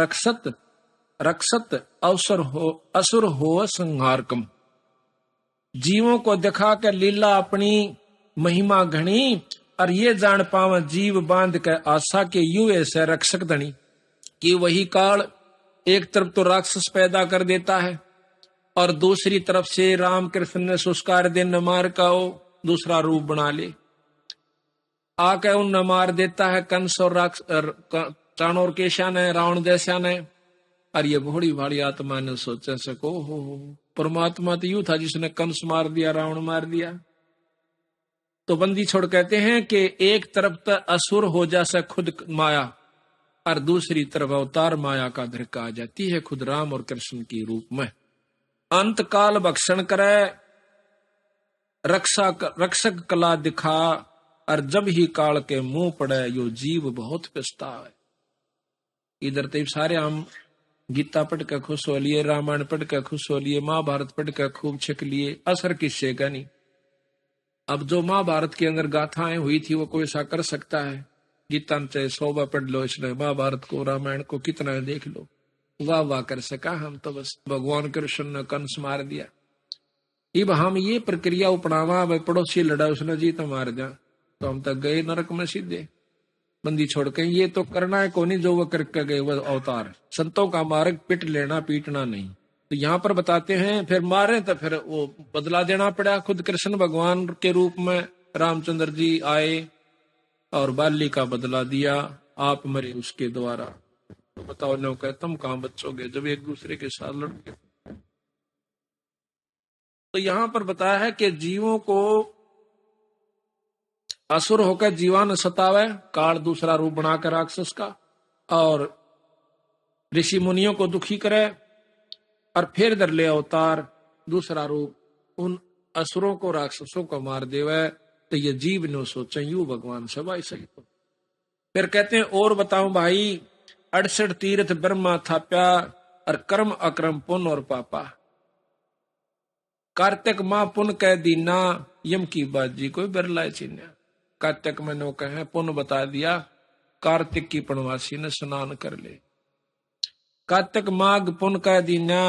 रक्षत असुर हो संहारकम। जीवों को दिखा कर लीला अपनी महिमा घनी और ये जान पावा जीव बांध के आशा के यू ऐसे रक्षक धनी कि वही काल एक तरफ तो राक्षस पैदा कर देता है और दूसरी तरफ से राम कृष्ण ने सुस्कार दिन मार का दूसरा रूप बना ले आके उन मार देता है कंस और चाणोर केशा ने रावण जैसा ने। और ये बड़ी भारी आत्मा ने सोचा सको हो परमात्मा तो यूं था जिसने कंस मार दिया रावण मार दिया। तो बंदी छोड़ कहते हैं कि एक तरफ तो असुर हो जासा खुद माया और दूसरी तरफ अवतार माया का धरका आ जाती है खुद राम और कृष्ण की रूप में। अंत काल भक्षण करे रक्षक कला दिखा और जब ही काल के मुंह पड़े यो जीव बहुत पछतावे। इधर तो सारे हम गीता पढ़ कर खुश हो लिए, रामायण पढ़ कर खुश हो लिए, महाभारत पढ़ कर खूब छिक लिए, असर किससे का नहीं। अब जो महाभारत के अंदर गाथाएं हुई थी वो कोई ऐसा कर सकता है। गीता में चाहे 100 बार पढ़ लो, इसलिए महाभारत को रामायण को कितना देख लो, वाह वाह कर सका हम तो बस भगवान कृष्ण ने कंस मार दिया। अब हम ये प्रक्रिया अपनावा पड़ोसी लड़ा उसने जीत मार जा तो हम तक गए नरक में सीधे। बंदी छोड़ के ये तो करना है कोनी जो वो करके गए वो अवतार। संतों का मार्ग पिट लेना पीटना नहीं। तो यहाँ पर बताते हैं फिर मारे तो फिर वो बदला देना पड़ा। खुद कृष्ण भगवान के रूप में रामचंद्र जी आए और बाली का बदला दिया, आप मरे उसके द्वारा। तो बताओ नो कह तुम कहां बचोगे जब एक दूसरे के साथ लड़ोगे। तो यहाँ पर बताया है कि जीवों को असुर होकर जीवान सतावे काल दूसरा रूप बनाकर राक्षस का और ऋषि मुनियों को दुखी करे और फिर दर ले अवतार दूसरा रूप उन असुरों को राक्षसों को मार देवे। तो ये जीव ने सोचा यू भगवान सबाई सही। फिर कहते हैं और बताऊं भाई, 68 तीर्थ ब्रह्मा थाप्या, और कर्म अक्रम पुण्य और पापा। कार्तिक माँ पुण्य कह दीना, यम की बाजी कोई बिरला चिन्ह। कार्तिक में नो कहे पुण्य बता दिया, कार्तिक की पुण्यवासी ने स्नान कर ले। कार्तिक माघ पुण्य कह दीना,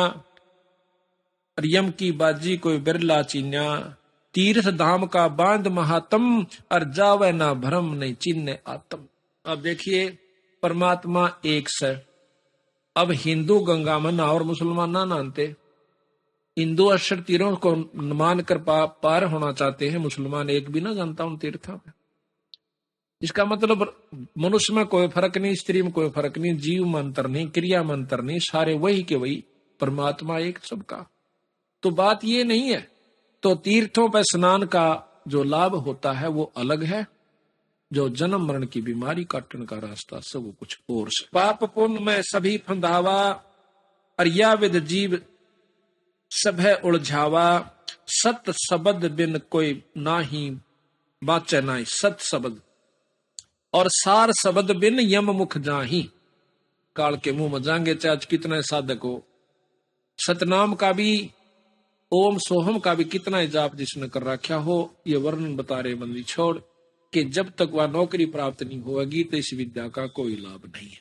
और यम की बाजी कोई बिरला चिन्ह। तीर्थ धाम का बांध महात्म, और जावे ना भ्रम नहीं चिन्ह आत्म। अब देखिए परमात्मा एक से। अब हिंदू गंगा में नहा और मुसलमान ना नहाते। हिंदू 68 तीरों को मान कर पार होना चाहते हैं, मुसलमान एक भी ना जानता उन तीर्थों में। इसका मतलब मनुष्य में कोई फर्क नहीं, स्त्री में कोई फर्क नहीं, जीव में अंतर नहीं, क्रिया में अंतर नहीं, सारे वही के वही, परमात्मा एक सबका। तो बात ये नहीं है। तो तीर्थों पर स्नान का जो लाभ होता है वो अलग है, जो जन्म मरण की बीमारी काटने का रास्ता सब वो कुछ और से। पाप पुण्य में सभी फंदावा, अरिया विद जीव सब है उलझावा। सत शब्द बिन कोई नाही बाचे नाई, सत शब्द और सार शब्द बिन यम मुख जाही। काल के मुंह में जाएंगे चाहे कितने साधक हो। सतनाम का भी, ओम सोहम का भी कितना जाप जिसने कर रखा हो, ये वर्णन बता रहे बंदी छोड़ कि जब तक वह नौकरी प्राप्त नहीं होगी तो इस विद्या का कोई लाभ नहीं है।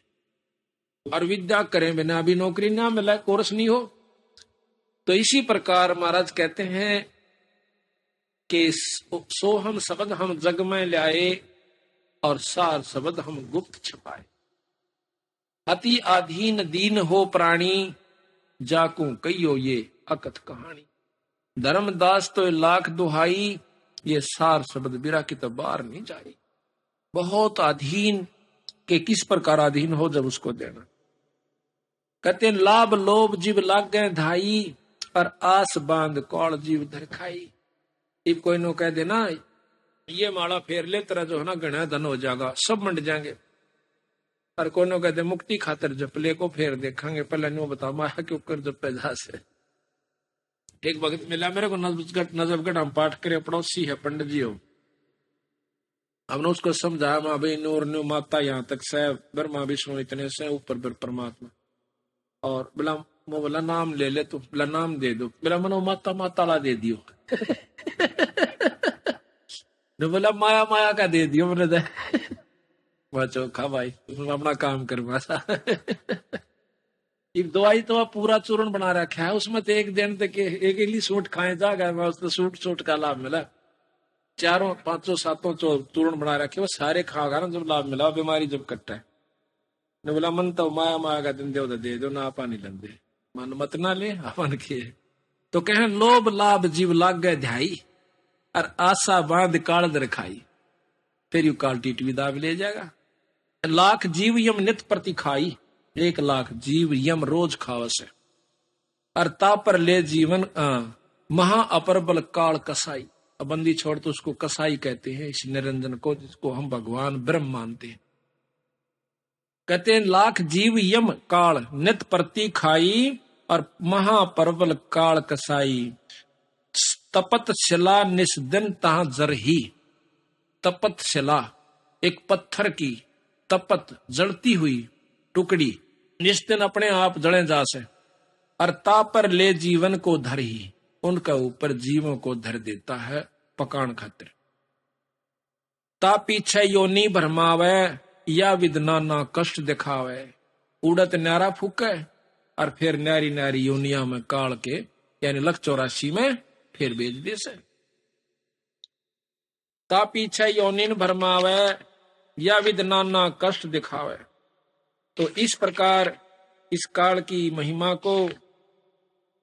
और विद्या करें बिना भी नौकरी ना मिले, कोर्स नहीं हो। तो इसी प्रकार महाराज कहते हैं कि सोहम शब्द हम जग में लाए, और सार शब्द हम गुप्त छपाए। अति अधीन दीन हो प्राणी, जाकू कहियो ये अकथ कहानी। धर्मदास तो लाख दुहाई, ये सार शब्द बिरा की तो बाहर नहीं जाए। बहुत अधीन के किस प्रकार अधीन हो जब उसको देना। कहते लाभ लोभ जीव लाग गए धाई, और आस बांध कौड़ जीव धर खाई। इब कोई नो कह देना ये माला फेर ले तेरा जो है ना गणा धन हो जाएगा, सब मंड जाएंगे। और कोई नो कहते मुक्ति खातर जपले को फेर देखेंगे, पहले नो बता माया क्यों कर जपे जा से। एक वक्त मिला मेरे को नजफगढ़ हम पाठ करे, पड़ोसी है पंडित जी हो। हमने उसको समझाया माँ भाई नूर न्यू माता यहाँ तक से, ब्रह्मा विष्णु इतने से ऊपर परमात्मा। और बोला नाम ले ले तू, बोला नाम दे दो, बोला मनो माता माता ला दे दियो। ने बोला माया माया का दे दियो मैंने। वह चौखा भाई अपना काम कर पासा। एक दवाई तो पूरा चूर्ण बना रखा है, उसमें तो एक दिन तक एक ही सूट खाए जाएगा, मैं उसको सूट का लाभ मिला। चारों पांचों सातों चूर्ण बना रखे वो सारे खागा ना, जब लाभ मिला बीमारी जब कट्टा है। ने बोला मन तो माया माया का दिन दे दो ना, आपा नहीं लंदे मन मत ना ले अपन के। तो कहें लोभ लाभ जीव लाग गए ध्याई, और आशा बांध काल दर खाई। फिर यू काल टीटवी दाब ले जाएगा। लाख जीव यम नित प्रति खाई, 1 लाख जीव यम रोज खावस है। और तापर ले जीवन महा अपरबल काल कसाई। बंदी छोड़ तो उसको कसाई कहते हैं इस निरंजन को, जिसको हम भगवान ब्रह्म मानते हैं। कहते हैं लाख जीव यम काल नित प्रति खाई, और महापरबल काल कसाई। तपत शिला निस्दिन तहा जरही। तपत शिला एक पत्थर की तपत जलती हुई टुकड़ी, निस्दिन अपने आप जले जा से। और तापर ले जीवन को धर ही, उनका ऊपर जीवों को धर देता है पकान खातिर। ता पीछे योनी भरमावे, या विदना ना कष्ट दिखावे। उड़त न्यारा फूके, और फिर न्यारी न्यारी योनिया में काल के यानी 184 में फिर भेज दे से। ता पीछे योनिन भरमावे, या विदना ना कष्ट दिखावे। तो इस प्रकार इस काल की महिमा को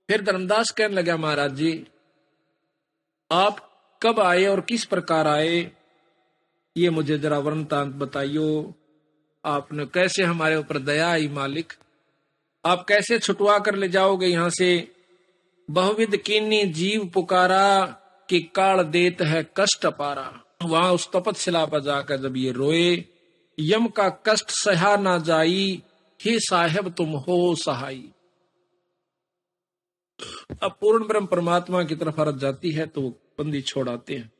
फिर धर्मदास कहने लगा महाराज जी आप कब आए और किस प्रकार आए, ये मुझे जरा वृत्तांत बताइयो। आपने कैसे हमारे ऊपर दया आई मालिक, आप कैसे छुटवा कर ले जाओगे यहाँ से। बहुविध कीनी जीव पुकारा, कि काल देत है कष्ट पारा। वहां उस तपतशिला पर जाकर जब ये रोए, यम का कष्ट सहा ना जाई, हे साहेब तुम हो सहाई। अब पूर्ण ब्रह्म परमात्मा की तरफ हरत जाती है तो बंदी छोड़ाते हैं।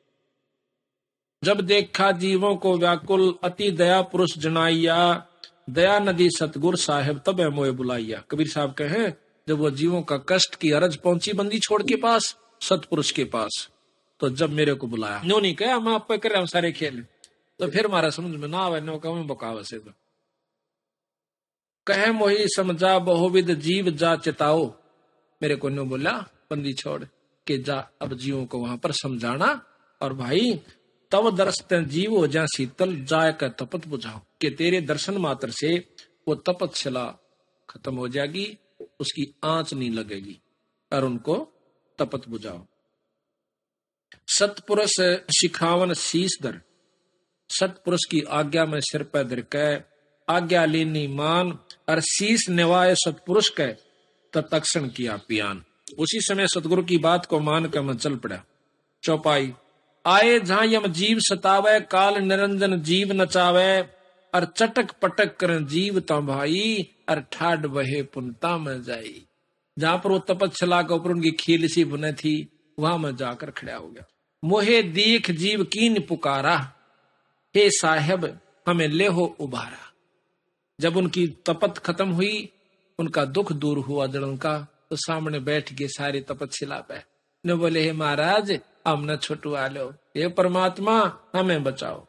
जब देखा जीवों को व्याकुल, अति दया पुरुष जनाइया, दया नदी सतगुर साहेब तब है मोए बुलाइया। कबीर साहब कहे जब वो जीवों का कष्ट की अरज पहुंची बंदी छोड़ के पास, सतपुरुष के पास, तो जब मेरे को बुलाया, नो नहीं कहा हम आप पे कर रहे हम सारे खेल, तो फिर हमारा समझ में ना आवे, नो कहूं बकाव से तो कहे मोही समझा बहुविध जीव जा चिताओ। मेरे को नो बोला बंदी छोड़ के जा, अब जीवों को वहां पर समझाना, और भाई तब दर्शते जीव हो जा शीतल, जाय का तपत बुझाओ, कि तेरे दर्शन मात्र से वो तपतशिला खत्म हो जाएगी, उसकी आंच नहीं लगेगी, और उनको तपत बुझाओ। सतपुरुष शिखावन शीश दर, सतपुरुष की आज्ञा में सिर पर धर के आज्ञा लेनी मान, और शीश निवाए सतपुरुष के तत्क्षण किया पियान। उसी समय सतगुरु की बात को मान कर मैं चल पड़ा। चौपाई आए जहां यम जीव सतावे, काल निरंजन जीव नचावे, और चटक पटक कर जीव ता भाई, और ठाड बहे पुनता में जाई। जहां पर वो तपस्या के ऊपर उनकी खील सी बुने थी, वहां मैं जाकर खड़ा हो गया। मोहे देख जीव कीन पुकारा, हे साहेब हमें ले हो उबारा। जब उनकी तपत खत्म हुई, उनका दुख दूर हुआ जड़ों का, तो सामने बैठ गए सारे तपस्या पे, ने बोले हे महाराज हम न छुटवा लो, हे परमात्मा हमें बचाओ।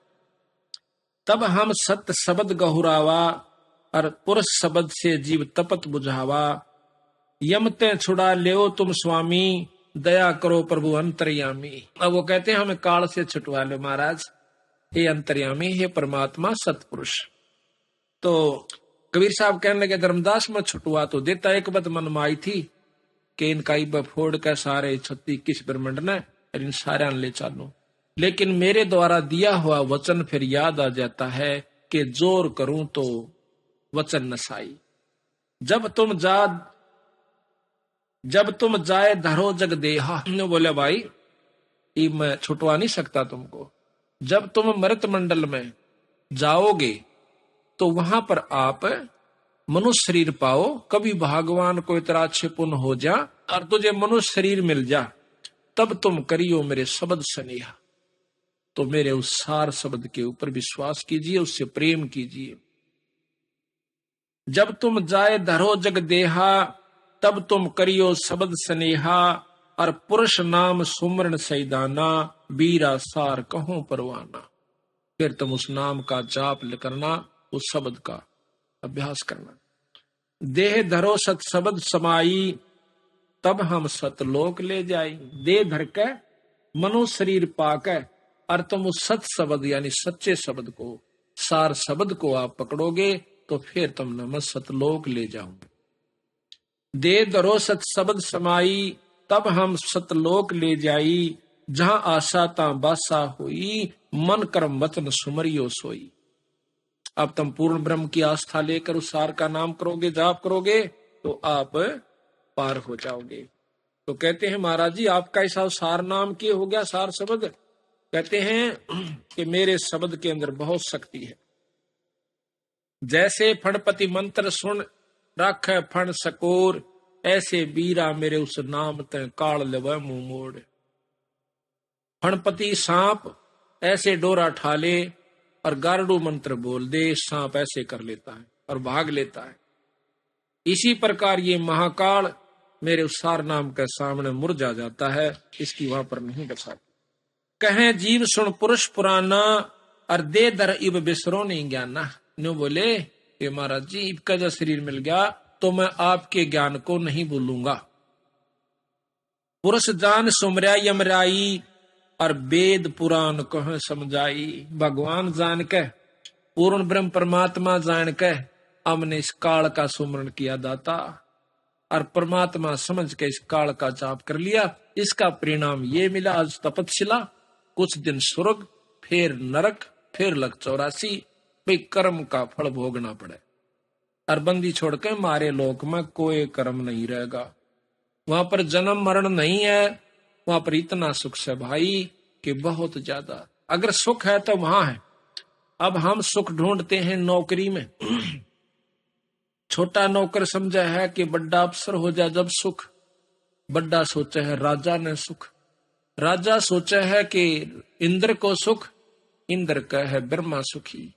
तब हम सत्य शब्द गहुरावा, और पुरुष शब्द से जीव तपत बुझावा। यमते छुड़ा ले तुम स्वामी, दया करो प्रभु अंतर्यामी। अब वो कहते हैं हमें काल से छुटवा लो महाराज, हे अंतर्यामी, हे परमात्मा सतपुरुष। तो कबीर साहब कहने लगे धर्मदास में छुटवा तो देता, एक बात मन में आई थी कि इनका इब फोड़ कर सारे 36 ब्रह्मंड ने इन सारे ले चालू, लेकिन मेरे द्वारा दिया हुआ वचन फिर याद आ जाता है कि जोर करूं तो वचन नसाई। जब तुम जाए धरो जग देहा, बोले भाई ये मैं छुटवा नहीं सकता तुमको। जब तुम मृत मंडल में जाओगे तो वहां पर आप मनुष्य शरीर पाओ, कभी भगवान को इतना अच्छे पुण्य हो जा और तुझे मनुष्य शरीर मिल जा, तब तुम करियो मेरे शब्द स्नेहा। तो मेरे उस सार शब्द के ऊपर विश्वास कीजिए, उससे प्रेम कीजिए। जब तुम जाए धरो जग देहा, तब तुम करियो शब्द स्नेहा, और पुरुष नाम सुमरण सैदाना, बीरा सार कहो परवाना। फिर तुम उस नाम का जाप करना, उस शब्द का अभ्यास करना। देह धरो सत शब्द समाई, तब हम सतलोक ले जाई। देह धर के मनुष्य शरीर पाके, और तुम उस सत शब्द यानी सच्चे शब्द को, सार शब्द को आप पकड़ोगे, तो फिर तुम न सतलोक ले जाओगे। दे धरो सत शब्द समाई, तब हम सतलोक ले जाई। जहां आशा ता बासा हुई, मन कर्म वचन सुमरियो सोई। अब तुम पूर्ण ब्रह्म की आस्था लेकर उस सार का नाम करोगे, जाप करोगे, तो आप पार हो जाओगे। तो कहते हैं महाराज जी आपका ऐसा सार नाम की हो गया, सार शब्द। कहते हैं कि मेरे शब्द के अंदर बहुत शक्ति है। जैसे फणपति मंत्र सुन रख फण सकोर, ऐसे बीरा मेरे उस नाम ते काल लेवे मुंह मोड़। फणपति सांप ऐसे डोरा ठाले, और गारडू मंत्र बोल दे, सांप ऐसे कर लेता है और भाग लेता है। इसी प्रकार ये महाकाल मेरे उस सार नाम के सामने मुरझा जाता है, इसकी वहां पर नहीं दशा। कहें जीव सुन पुरुष पुराना, और दे दर इब बिसरो नहीं ज्ञाना। न्यू बोले ये महाराज जी इब का जो शरीर मिल गया, तो मैं आपके ज्ञान को नहीं भूलूंगा। पुरुष जान सुमरा यमराई, और वेद पुराण कह समझाई। भगवान जान के, पूर्ण ब्रह्म परमात्मा जान के, हमने इस काल का सुमरण किया दाता, और परमात्मा समझ के इस काल का जाप कर लिया। इसका परिणाम ये मिला, आज तपस्या, कुछ दिन स्वर्ग, फिर नरक, फिर लग 84। भाई कर्म का फल भोगना पड़े, और बंदी छोड़ के मारे लोक में कोई कर्म नहीं रहेगा। वहां पर जन्म मरण नहीं है, वहां पर इतना सुख है भाई कि बहुत ज्यादा। अगर सुख है तो वहां है। अब हम सुख ढूंढते हैं नौकरी में। छोटा नौकर समझा है कि बड़ा अफसर हो जाए जब सुख, बड़ा सोचा है राजा ने सुख। राजा सोचा है कि इंद्र को सुख, इंद्र कह ब्रह्मा सुखी।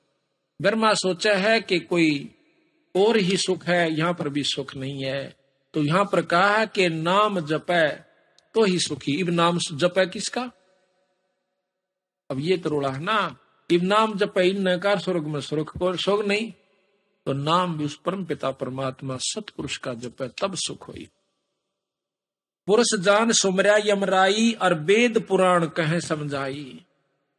ब्रह्मा सोचा है कि कोई और ही सुख है, यहां पर भी सुख नहीं है, तो यहां पर कहा है कि नाम जपै तो ही सुखी। इब नाम जपै किसका? अब ये तो रोड़ा है ना, इब नाम जपै इन कार स्वर्ग में सुख को सुख नहीं, तो नाम भी उस परम पिता परमात्मा सतपुरुष का जपै तब सुख होई। पुरुष जान सुमरा यमराई और वेद पुराण कहे समझाई।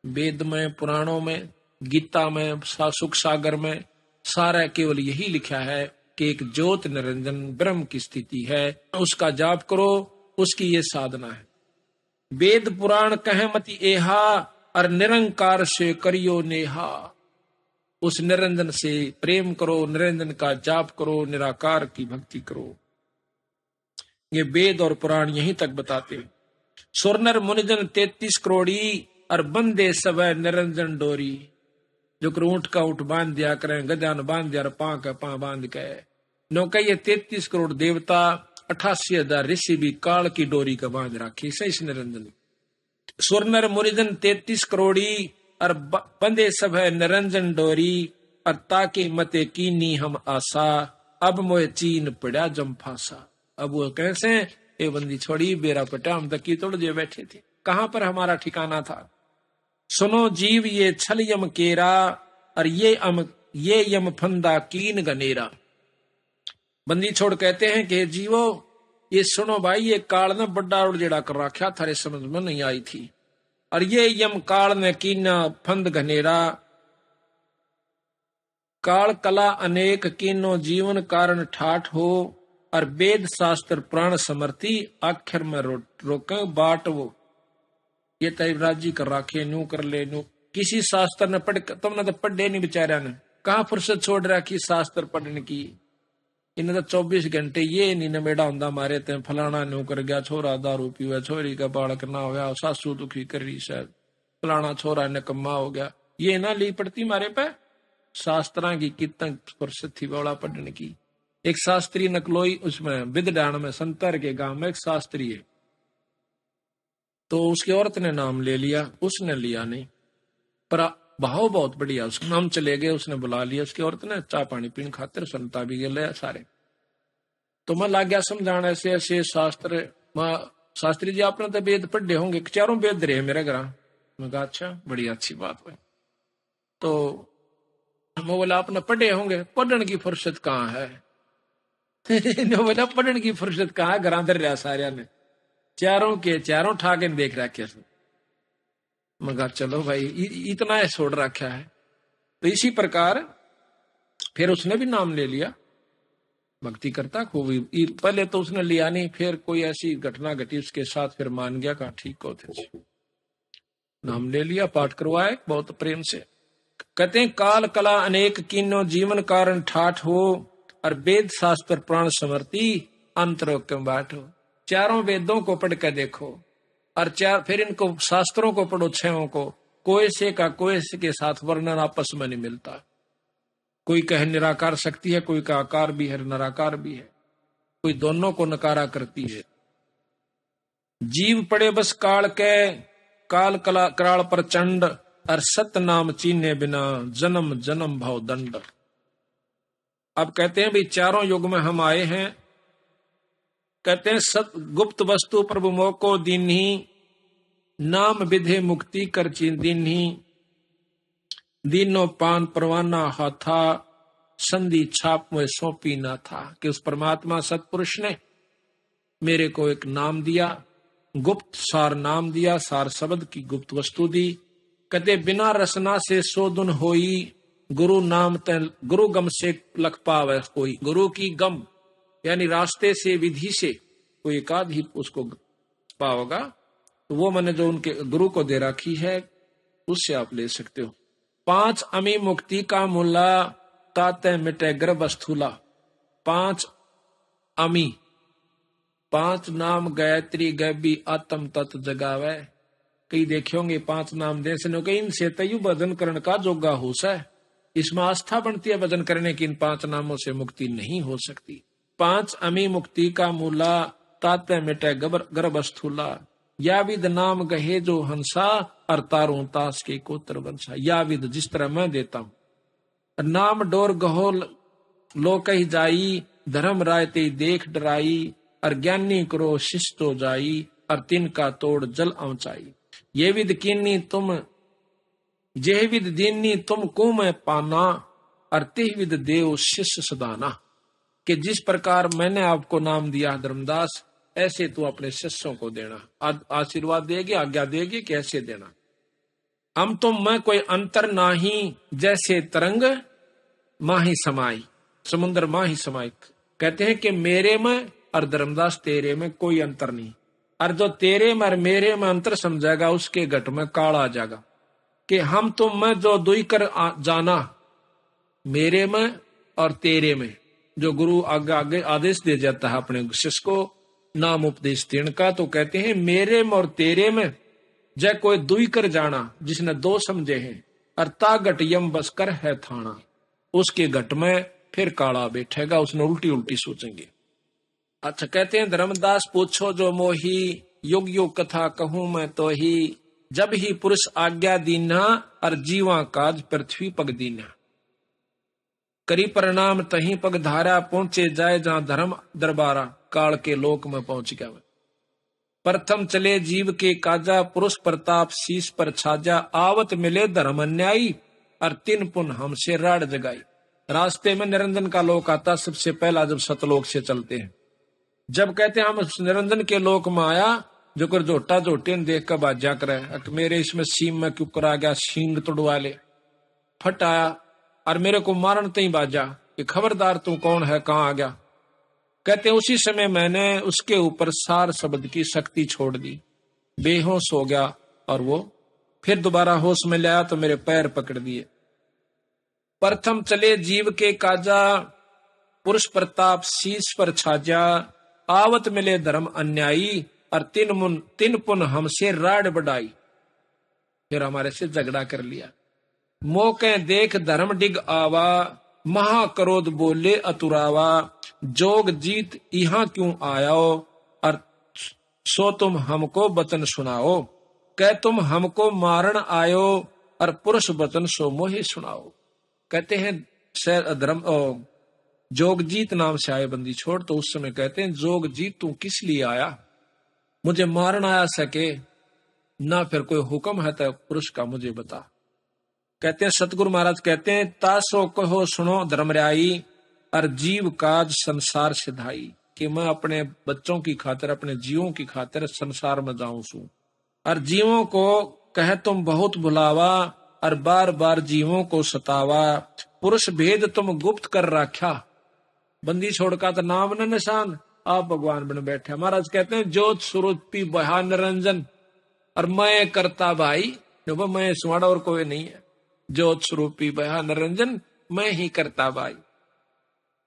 वेद में, पुराणों में, गीता में, सुख सागर में सारा केवल यही लिखा है कि एक ज्योत निरंजन ब्रह्म की स्थिति है, उसका जाप करो, उसकी ये साधना है। वेद पुराण कहे मति एहा और निरंकार से करियो नेहा। उस निरंजन से प्रेम करो, निरंजन का जाप करो, निराकार की भक्ति करो। ये वेद और पुराण यहीं तक बताते। सुरनर मुनिजन 33 करोड़ी और बंदे सब निरंजन डोरी। जो ऊंट का ऊंट बांध दिया करें, गजान बांध दिया, पां का पां बांध के नौका। ये 33 करोड़ देवता, 88,000 ऋषि भी काल की डोरी का बांध राखी सही निरंजन। सुरनर मुनिजन 33 करोड़ी और बंदे सब है निरंजन डोरी। और ताकि मते कीनी हम आशा, अब मोए चीन पड़ा जम फांसा। अब वो कैसे ये बंदी छोड़ी बेरा पटा, हम तक की तोड़ दिए बैठे थे, कहां पर हमारा ठिकाना था। सुनो जीव ये छल यम केरा और ये यम फंदा कीन गनेरा। बंदी छोड़ कहते हैं कि जीवो ये सुनो भाई, ये काल ने बड्डा उड़जेड़ा कर रखा, थारे समझ में नहीं आई थी। और ये यम काल ने कीना फंद घनेरा। काल कला अनेक कीनो जीवन कारण ठाठ हो। और वेद शास्त्र प्राण समर्थी आखिर में रोके बाट वो। ये तैवराज जी कर राखे, न्यू कर ले न्यू। किसी शास्त्र ने पढ़, तुमने तो पढ़े नहीं बेचारा ने, कहा फुर्सत छोड़ रखी शास्त्र पढ़ने की। इन्हें तो 24 घंटे ये नहीं नमेड़ा होंदा मारे ते फलाना न्यू कर गया, छोरा दारू पीवा, छोरी का बालक ना होया, सासू दुखी कर रही शायद, फलाना छोरा निकम्मा हो गया। ये ना ली पड़ती मारे पे शास्त्रा की कितना फुर्सत थी बौड़ा पढ़ने की। एक शास्त्री नकलोई, उसमें विदडान में संतर के गांव में एक शास्त्री है, तो उसकी औरत ने नाम ले लिया, उसने लिया नहीं, पर भाव बहुत बढ़िया, उसका नाम चले गए, उसने बुला लिया। उसकी औरत ने चाय पानी पीने खातिर सुनता भी गए सारे। तो मैं लाग गया समझाना ऐसे ऐसे शास्त्र। शास्त्री जी आपने तो वेद पढ़े होंगे, चारों वेद रहे मेरे घर। मैं कहा अच्छा, बड़ी अच्छी बात है। तो मैं बोला आपने पढ़े होंगे, पढ़ने की फुर्सत कहाँ है। बोला पढ़ने की फुर्सत कहाँ, घर अंदर रहा सारे ने, चारों के चारों ठाके देख रखे। मगर चलो भाई इतना है छोड़ रखा है। तो इसी प्रकार फिर उसने भी नाम ले लिया, भक्ति करता खूब। पहले तो उसने लिया नहीं, फिर कोई ऐसी घटना घटी उसके साथ, फिर मान गया, कहा ठीक हो थे, नाम ले लिया, पाठ करवाए बहुत प्रेम से। कहते हैं काल कला अनेक कीनो जीवन कारण ठाठ हो। और वेद शास्त्र प्राण समर्थी अंतरो के बाटो। चारों वेदों को पढ़ कर देखो, और फिर इनको शास्त्रों को पढ़ो, छहों को। कोई से का कोई से के साथ वर्णन आपस में नहीं मिलता। कोई कहे निराकार शक्ति है, कोई का आकार भी है, निराकार भी है, कोई दोनों को नकारा करती है। जीव पड़े बस काल के, काल कला कराल प्रचंड। और सत नाम चीने बिना जन्म जन्म भाव दंड। अब कहते हैं भाई चारों युग में हम आए हैं। कहते हैं सत गुप्त वस्तु प्रभु मोको दीन्ही, नाम विधे मुक्ति कर चीन दीन्ही। दीनो पान परवाना हाथा, संधि छाप में सौंपी ना था। कि उस परमात्मा सतपुरुष ने मेरे को एक नाम दिया, गुप्त सार नाम दिया, सार शब्द की गुप्त वस्तु दी। कहते बिना रसना से सो दुन होई, गुरु नाम तन गुरु गम से लख पावे कोई। गुरु की गम यानी रास्ते से, विधि से कोई एकाध ही उसको पाओगा। तो वो मैंने जो उनके गुरु को दे रखी है, उससे आप ले सकते हो। 5 अमी मुक्ति का मुल्ला, ताते मिटे गर्भ स्थूला। 5 अमी, 5 नाम गायत्री गैबी आत्म तत् जगावे। कई देखे होंगे 5 नाम दे से कई इनसे तयु भजन करण का जोगा हो सा। इसमें आस्था बनती है भजन करने की, इन 5 नामों से मुक्ति नहीं हो सकती। 5 अमी मुक्ति का मूला, ताते मिटे गर्भ स्थूला। या विद नाम गहे जो हंसा, और तारों तास के कोत्र वंशा। या विद जिस तरह मैं देता हूं। नाम डोर गहो लोक ही जाई, धर्म राय ते देख डराई, और ज्ञानी करो शिष्य तो जाई, और तिनका तोड़ जल ऊंचाई। ये विद कीनी तुम जे विद दीनी तुम को मैं पाना, और तिह विद देव शिष्य सदाना। कि जिस प्रकार मैंने आपको नाम दिया धर्मदास, ऐसे तू अपने शिष्यों को देना। आशीर्वाद देगी, आज्ञा देगी कि ऐसे देना। हम तुम मैं कोई अंतर नाही, जैसे तरंग माही समाई, समुद्र माही समाई। कहते हैं कि मेरे में और धर्मदास तेरे में कोई अंतर नहीं, और जो तेरे में और मेरे में अंतर समझेगा उसके घट में काला आ जाएगा। कि हम तुम में जो दुई कर जाना, मेरे में और तेरे में, जो गुरु आगे आगे आदेश दे जाता है अपने शिष्य को नाम उपदेश देने का, तो कहते हैं मेरे में और तेरे में जय कोई दुई कर जाना, जिसने दो समझे हैं, और ता घट यम बस कर है थाना, उसके घट में फिर काला बैठेगा, उसने उल्टी उल्टी सोचेंगे। अच्छा, कहते हैं धर्मदास पूछो जो मोही, युग युग कथा कहूं मैं तो ही, जब ही पुरुष आज्ञा दीना, और जीवा काज पृथ्वी पग दीना। करी परिणाम तही पग धारा, पहुंचे जाए जहां धर्म दरबारा, काल के लोक में पहुंच गया। प्रथम चले जीव के काजा, पुरुष प्रताप शीश पर छाजा, आवत मिले धर्म अन्यायी, और तीन पुन हमसे राड जगाई। रास्ते में निरंजन का लोक आता सबसे पहला, जब सतलोक से चलते हैं। जब कहते हैं हम निरंजन के लोक में आया, जो कर झोटा झोटे देख कर बाजा करे, मेरे इसमें सीम में क्यों करा गया, सींग तोड़वा ले। फट आया और मेरे को मारन तई बाजा कि खबरदार तू कौन है, कहां आ गया। कहते उसी समय मैंने उसके ऊपर सार शब्द की शक्ति छोड़ दी, बेहोश हो गया, और वो फिर दोबारा होश में लाया तो मेरे पैर पकड़ दिए। प्रथम चले जीव के काजा, पुरुष प्रताप शीश पर छाजा, आवत मिले धर्म अन्यायी, और तीन पुन हमसे राड बढ़ाई। फिर हमारे से झगड़ा कर लिया। मौके देख धर्म डिग आवा, महाक्रोध बोले अतुरावा, जोग जीत यहाँ क्यों आयाओ, और सो तुम हमको बचन सुनाओ। कह तुम हमको मारन आयो, और पुरुष बचन सो मोहि सुनाओ। कहते हैं धर्म जोगजीत नाम से आए बंदी छोड़, तो उस समय कहते हैं जोगजीत तू किस लिए आया, मुझे मारन आया सके ना, फिर कोई हुक्म है तो पुरुष का मुझे बता। कहते हैं सतगुरु महाराज कहते हैं तासो कहो सुनो धर्मराई, और जीव काज संसार सिधाई। कि मैं अपने बच्चों की खातिर, अपने जीवों की खातिर संसार में जाऊं सू, और जीवों को कहे तुम बहुत बुलावा, और बार बार जीवों को सतावा। पुरुष भेद तुम गुप्त कर रखा, बंदी छोड़का तो नाम न निशान, आप भगवान बन बैठे। महाराज कहते हैं ज्योत स्वरूपी बहा निरंजन, और मैं करता भाई, मैं सुवाड़ा और कोई नहीं है। ज्योत स्वरूपी बहा निरंजन, मैं ही करता भाई।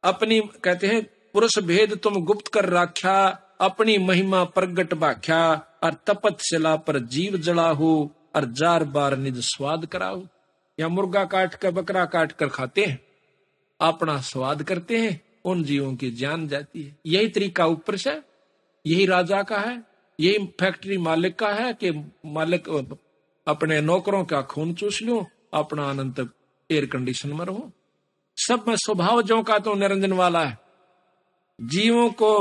अपनी कहते हैं पुरुष भेद तुम गुप्त कर रखा, अपनी महिमा प्रगट बाख्या, और तपत शिला पर जीव जड़ाहू, और जार बार निज स्वाद कराऊ। या मुर्गा काट कर बकरा काट कर खाते हैं, अपना स्वाद करते हैं, उन जीवों की जान जाती है। यही तरीका ऊपर से, यही राजा का है, यही फैक्ट्री मालिक का है कि मालिक अपने नौकरों का खून चूस लूं, अपना अनंत एयर कंडीशन में रहूं। सब में स्वभाव जो का तो निरंजन वाला है। जीवों को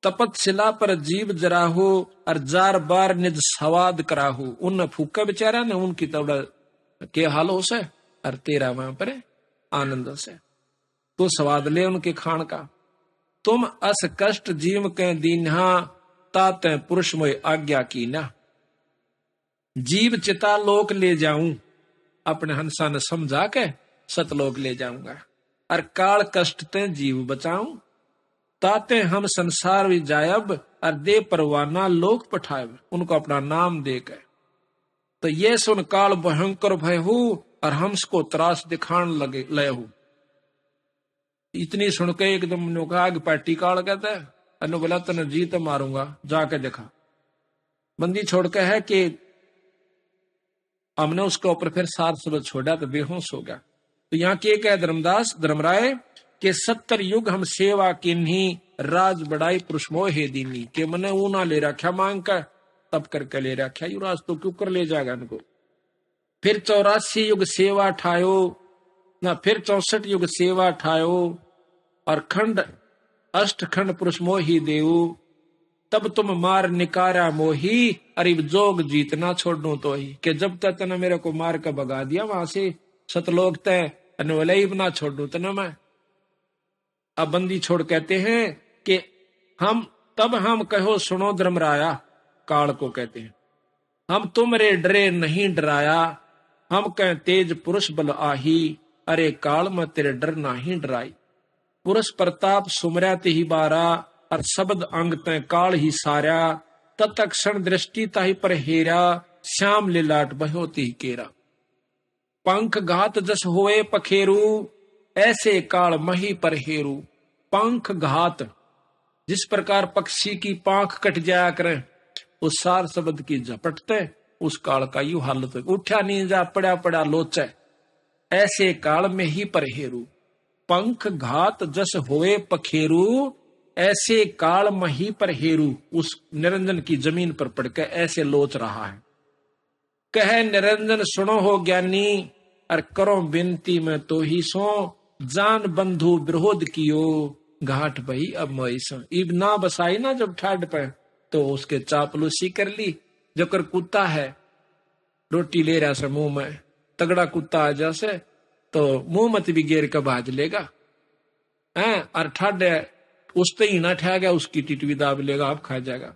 तपत शिला पर जीव जराहू, और जार बार निज स्वाद कराहू। उन फूका बेचारा ने उनकी तबड़ा के हाल हो से, और तेरा वहां पर आनंद से तो स्वाद ले उनके खान का। तुम अस कष्ट जीव के दीन्हा, ताते पुरुष मोय आज्ञा की ना। जीव चिता लोक ले जाऊं, अपने हंसा ने समझा के सतलोक ले जाऊंगा, और काल कष्ट ते जीव बचाऊं। ताते हम संसार भी जायब, और दे परवाना लोक पठायब। उनको अपना नाम दे के, तो ये सुन काल भयंकर भय हूं, और हंस को त्रास दिखान लगे लय हूं। इतनी सुन के एकदम ने कहा कि पार्टी काल कहता है, अनु बोला तने जीत मारूंगा, जाके देखा। बंदी छोड़ के है कि हमने उसके ऊपर फिर सार शब्द छोड़ा तो बेहोश हो गया। तो यहाँ के कह धर्मदास धर्मराय के 70 युग हम सेवा किन्ही, राज बड़ाई पुरुष मोहे दीनी। के मने ऊना ले रखा मांग कर, तब करके ले रखा युवराज तो क्यों कर ले जाएगा इनको। फिर 84 युग सेवा ठायो ना, फिर 64 युग सेवा ठायो और खंड अष्ट खंड पुरुष मोही देव, तब तुम मार निकारा मोही, अरे जोग जीतना छोड़ू तो ही, कि जब तक तने मेरे को मार कर भगा दिया वहां से सतलोक तय अनवलई ना छोड़ू तना मैं। अब बंदी छोड़ कहते हैं कि हम कहो सुनो धर्मराया, काल को कहते हैं, हम तुमरे डरे नहीं डराया, हम कह तेज पुरुष बल आही, अरे काल में तेरे डर नहीं डराई। पुरुष प्रताप सुमरा ते ही बारा, और शब्द अंग तय काल ही सारा, तत्क्षण दृष्टि ताही पर हेरा, श्याम लिलाट बहोती ही केरा। पंख घात जस होए पखेरू, ऐसे काल मही पर हेरू। पंख घात, जिस प्रकार पक्षी की पांख कट जाया करे, उस सार शब्द की झपटते उस काल का यू हालत, उठा नींजा पड़ा पड़ा लोचे, ऐसे काल में ही पर हेरू। पंख घात जस होए पखेरू, ऐसे काल में ही पर हेरू। उस निरंजन की जमीन पर पड़कर ऐसे लोच रहा है। कहे निरंजन सुनो हो ज्ञानी, और करो बिनती में तो ही सो, जान बंधु विरोध कियो, घाट भई अब मोइसो। इब ना बसाई ना जब ठाड पे, तो उसके चापलूसी कर ली। जो कर कुत्ता है रोटी ले रहा से मुंह में, तगड़ा कुत्ता आ जैसे तो मुंह मत भी गेर का भाज लेगा हैं, और ठाड उस ही ना ठा गया उसकी टिटवी दाब लेगा, आप खा जाएगा।